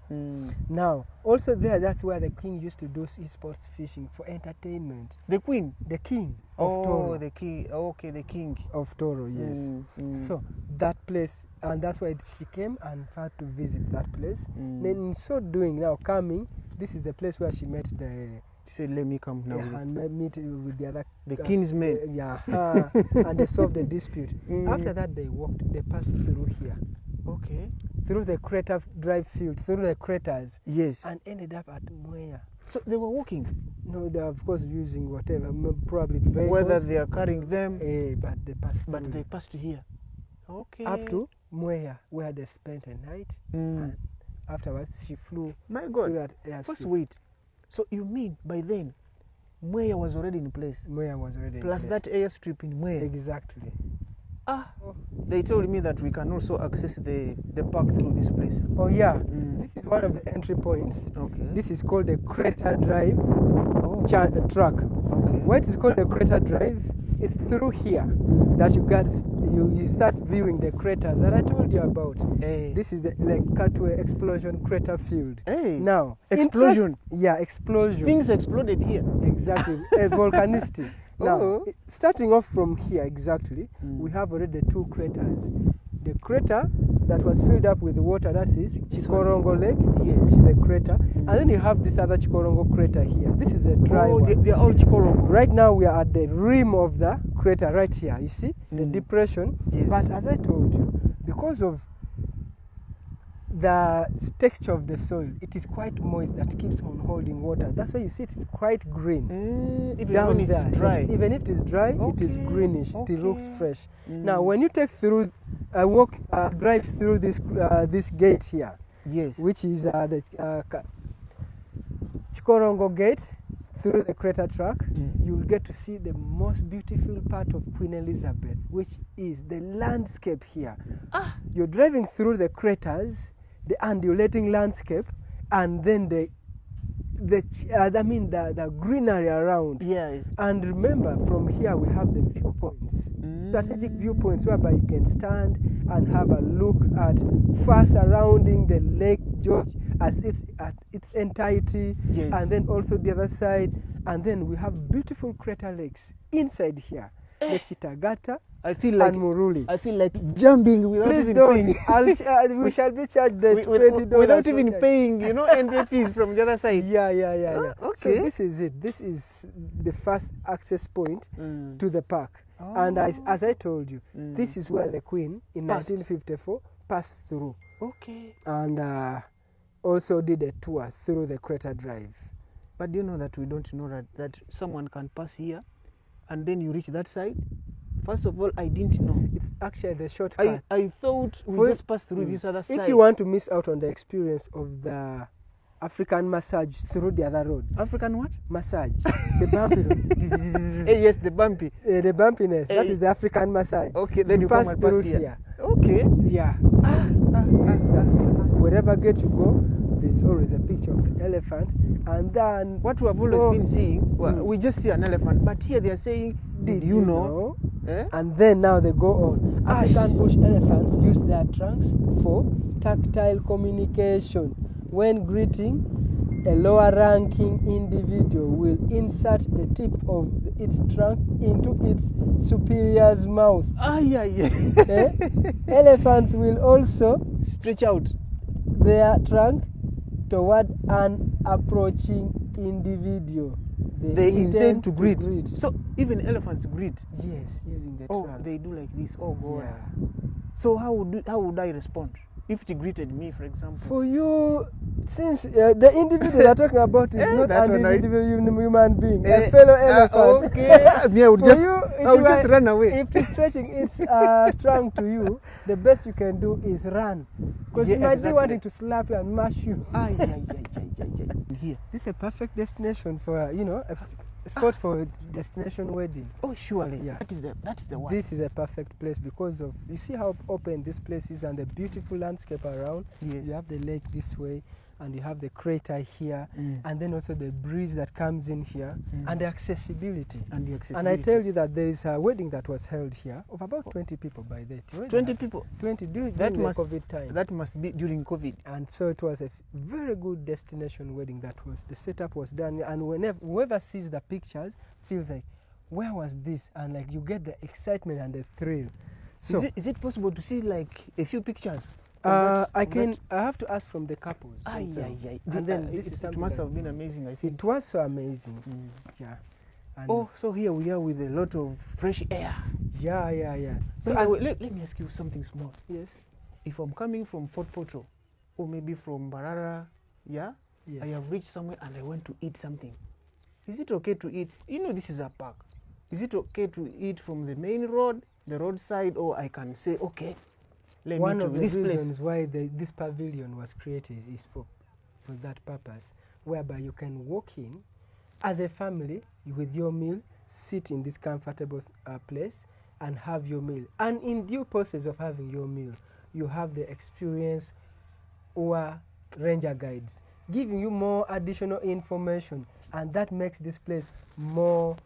Now, also there, that's where the king used to do his sports fishing for entertainment. The queen? The king of Toro. The king. Okay, the king. Of Toro, yes. So, that place, and that's why she came and had to visit that place. Then in so doing, now coming, this is the place where she met the... She said, let me come now. Yeah, and meet with the other... The king's men. And they solved the dispute. After that, they passed through here. Okay. Through the crater drive field, through the craters. Yes. And ended up at Mweya. So they were walking? No, they are of course using whatever, probably vehicles. Whether they are carrying them. But they passed through. But they passed here. Okay. Up to Mweya, where they spent a night. And afterwards, she flew. My God. Through that airstrip. First, wait. So you mean by then, Mweya was already in place? Mweya was already Plus in place. that airstrip in Mweya? Exactly. They told me that we can also access the park through this place. Oh yeah, this is one of the entry points. Okay. This is called the Crater Drive track. Okay. Why it is called the Crater Drive? It's through here that you start viewing the craters that I told you about. This is the Katwe explosion crater field. Now, explosion. Explosion. Things exploded here. Exactly. Volcanicity. Now, starting off from here exactly, we have already two craters. The crater that was filled up with water, that is Chikorongo Lake, which is a crater. And then you have this other Chikorongo crater here. This is a dry one. They're all Chikorongo. Right now we are at the rim of the crater right here. You see the depression. Yes. But as I told you, because of the texture of the soil, it is quite moist that keeps on holding water. That's why you see it is quite green. Even down when it's there. dry. Even if it is dry, it is greenish. It looks fresh. Now, when you take through, drive through this gate here, yes, which is the Chikorongo Gate, through the crater track, you will get to see the most beautiful part of Queen Elizabeth, which is the landscape here. You're driving through the craters, the undulating landscape, and then the greenery around. Yes. And remember, from here we have the viewpoints, strategic viewpoints whereby you can stand and have a look at far surrounding the Lake George as its entirety, and then also the other side, and then we have beautiful crater lakes inside here, the Chitagata. I feel like and Muruli. I feel like jumping without Please even don't. paying. We shall be charged the $20 without even paying, entry fees from the other side. Yeah. Okay. So this is it. This is the first access point to the park. And as I told you, this is where the Queen in 1954 passed through. Okay. And also did a tour through the Crater Drive. But do you know that we don't know that someone can pass here and then you reach that side? First of all, I didn't know. It's actually the shortcut. I thought we just passed through this other side. If you want to miss out on the experience of the African massage through the other road. African what? Massage. The bumpy road. Yes, the bumpy. The bumpiness. That is the African massage. Okay, then you pass come and through pass here. Okay. Yeah. That's that. Wherever gate you go, there's always a picture of the elephant. And then what we have always been seeing, we just see an elephant. But here they are saying, did you know? And then now they go on. African bush elephants use their trunks for tactile communication. When greeting, a lower ranking individual will insert the tip of its trunk into its superior's mouth. Elephants will also stretch out their trunk toward an approaching individual. They intend to greet. So even elephants greet? Yes, using the trunk. They do like this. Oh God. Yeah. So how would I respond if it greeted me, for example? For you, since the individual you're talking about is not an individual human being, a fellow elephant. Okay. Me, I would just I'll just run away. If it's stretching its trunk to you, the best you can do is run. Because it might be wanting to slap you and mash you. Here. This is a perfect destination for, you know, a spot for a destination wedding. Oh, surely. Yeah. That is the one. This is a perfect place because of, you see how open this place is and the beautiful landscape around. Yes. You have the lake this way, and you have the crater here, and then also the breeze that comes in here, and the accessibility. And I tell you that there is a wedding that was held here of about 20 people by that. 20 people? 20 during the COVID time. That must be during COVID. And so it was a very good destination wedding that was, the setup was done, and whenever, whoever sees the pictures feels like, where was this? And like you get the excitement and the thrill. So is it possible to see like a few pictures? I have to ask from the couples. And then it must have been amazing, I think. It was so amazing. Yeah. And so here we are with a lot of fresh air. Yeah. So let me ask you something small. Yes. If I'm coming from Fort Portal, or maybe from Barara, Yes. I have reached somewhere and I want to eat something. Is it okay to eat? You know, this is a park. Is it okay to eat from the main road, the roadside, or I can say, okay, let One me of to the this reasons place? why this pavilion was created is for that purpose, whereby you can walk in as a family with your meal, sit in this comfortable place and have your meal. And in due process of having your meal, you have the experience or ranger guides giving you more additional information, and that makes this place more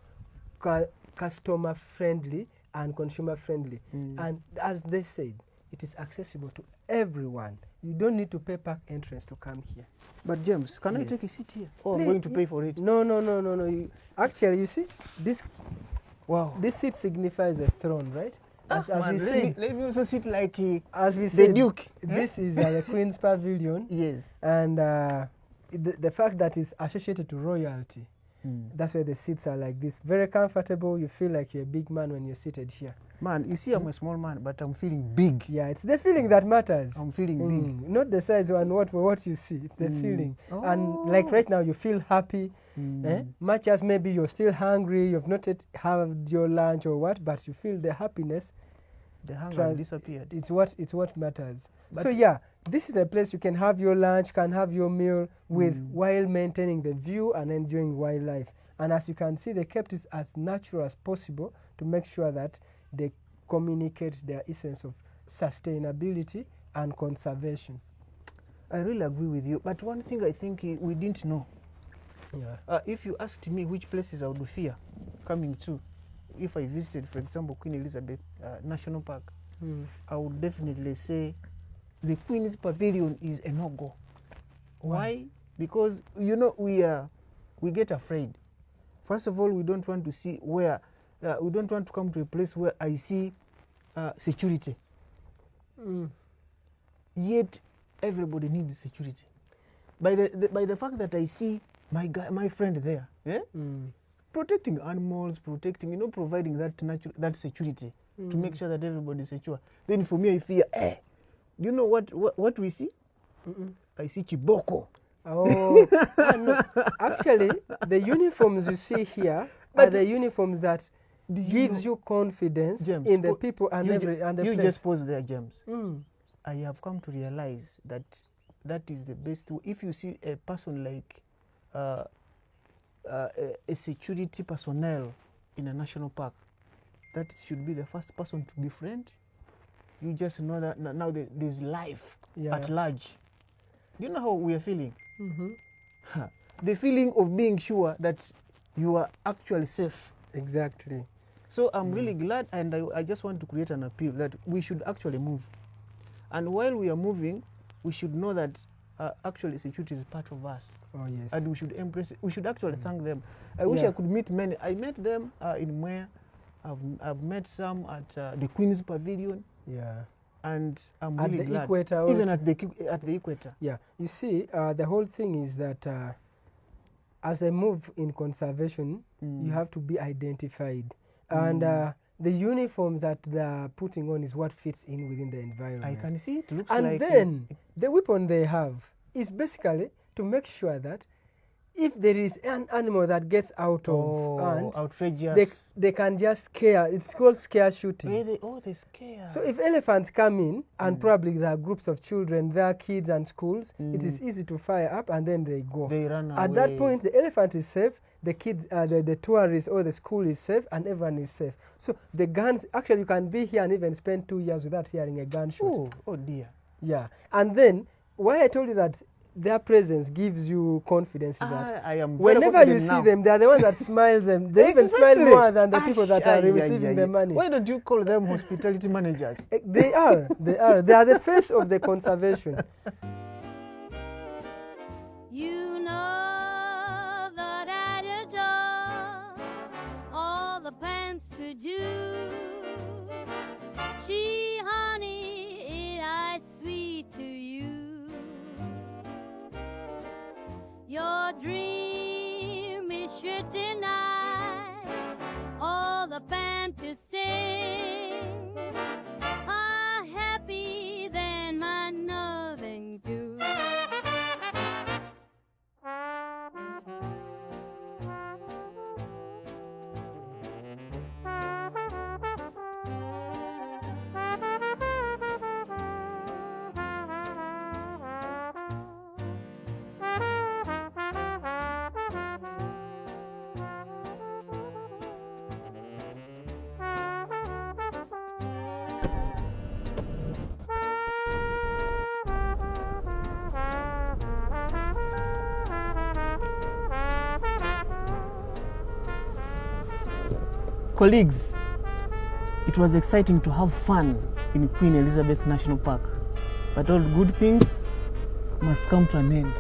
customer friendly and consumer friendly. And as they said, it is accessible to everyone. You don't need to pay park entrance to come here. But James, can I take a seat here? Or I'm going to pay for it? No. Actually, you see, this seat signifies a throne, right? Let me also sit like as we said, the Duke. This is the Queen's Pavilion. Yes. And the fact that it's associated to royalty, that's why the seats are like this. Very comfortable. You feel like you're a big man when you're seated here. Man, you see, I'm a small man, but I'm feeling big. Yeah, it's the feeling that matters. I'm feeling big. Not the size and what you see. It's the feeling. And like right now, you feel happy. Much as maybe you're still hungry, you've not yet had your lunch or what, but you feel the happiness. The hunger has disappeared. It's what matters. But so yeah, this is a place you can have your lunch, can have your meal with while maintaining the view and enjoying wildlife. And as you can see, they kept it as natural as possible to make sure that they communicate their essence of sustainability and conservation. I really agree with you. But one thing I think we didn't know. If you asked me which places I would fear coming to, if I visited, for example, Queen Elizabeth National Park, I would definitely say the Queen's Pavilion is a no-go. Why? Because, you know, we get afraid. First of all, we don't want to see where, we don't want to come to a place where I see security. Yet, everybody needs security. By the fact that I see my friend there, protecting animals, providing that security to make sure that everybody is secure. Then for me, I fear, do you know what we see? I see Chiboko. Oh, no. Actually, the uniforms you see here are the uniforms that gives you confidence, James, in the people and the place. You just pause there, James. I have come to realize that is the best way. If you see a person like a security personnel in a national park, that should be the first person to befriend. You just know that now there's life at large. Do you know how we are feeling? The feeling of being sure that you are actually safe. Exactly. So I'm really glad, and I just want to create an appeal that we should actually move. And while we are moving, we should know that actually security is part of us. Oh, yes. And we should embrace it. We should actually thank them. I wish I could meet many. I met them in Mweya. I've met some at the Queen's Pavilion. Yeah. And I'm at really the glad. Equator even also. at the Equator. Yeah. You see, the whole thing is that as a move in conservation, you have to be identified. And the uniforms that they're putting on is what fits in within the environment. I can see it looks and like... then the weapon they have is basically to make sure that if there is an animal that gets out of hand, outrageous. They can just scare. It's called scare shooting. They scare. So if elephants come in, and probably there are groups of children, there are kids and schools, it is easy to fire up and then they go. They run away. At that point, the elephant is safe, the kids, the tourists or the school is safe, and everyone is safe. So the guns, actually you can be here and even spend 2 years without hearing a gunshot. Oh dear. Yeah. And then, why I told you that their presence gives you confidence that I am whenever you see them, they are the ones that smiles them. They even smile more than the people that are receiving the money. Why don't you call them hospitality managers? They are. They are the face of the conservation. You know that I adore all the plans to do. She, honey, it I sweet to you. Your dream is sure denied all the fantasy are happy than my loving do. Colleagues, it was exciting to have fun in Queen Elizabeth National Park, but all good things must come to an end.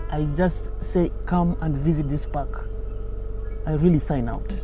I just say come and visit this park. I really sign out.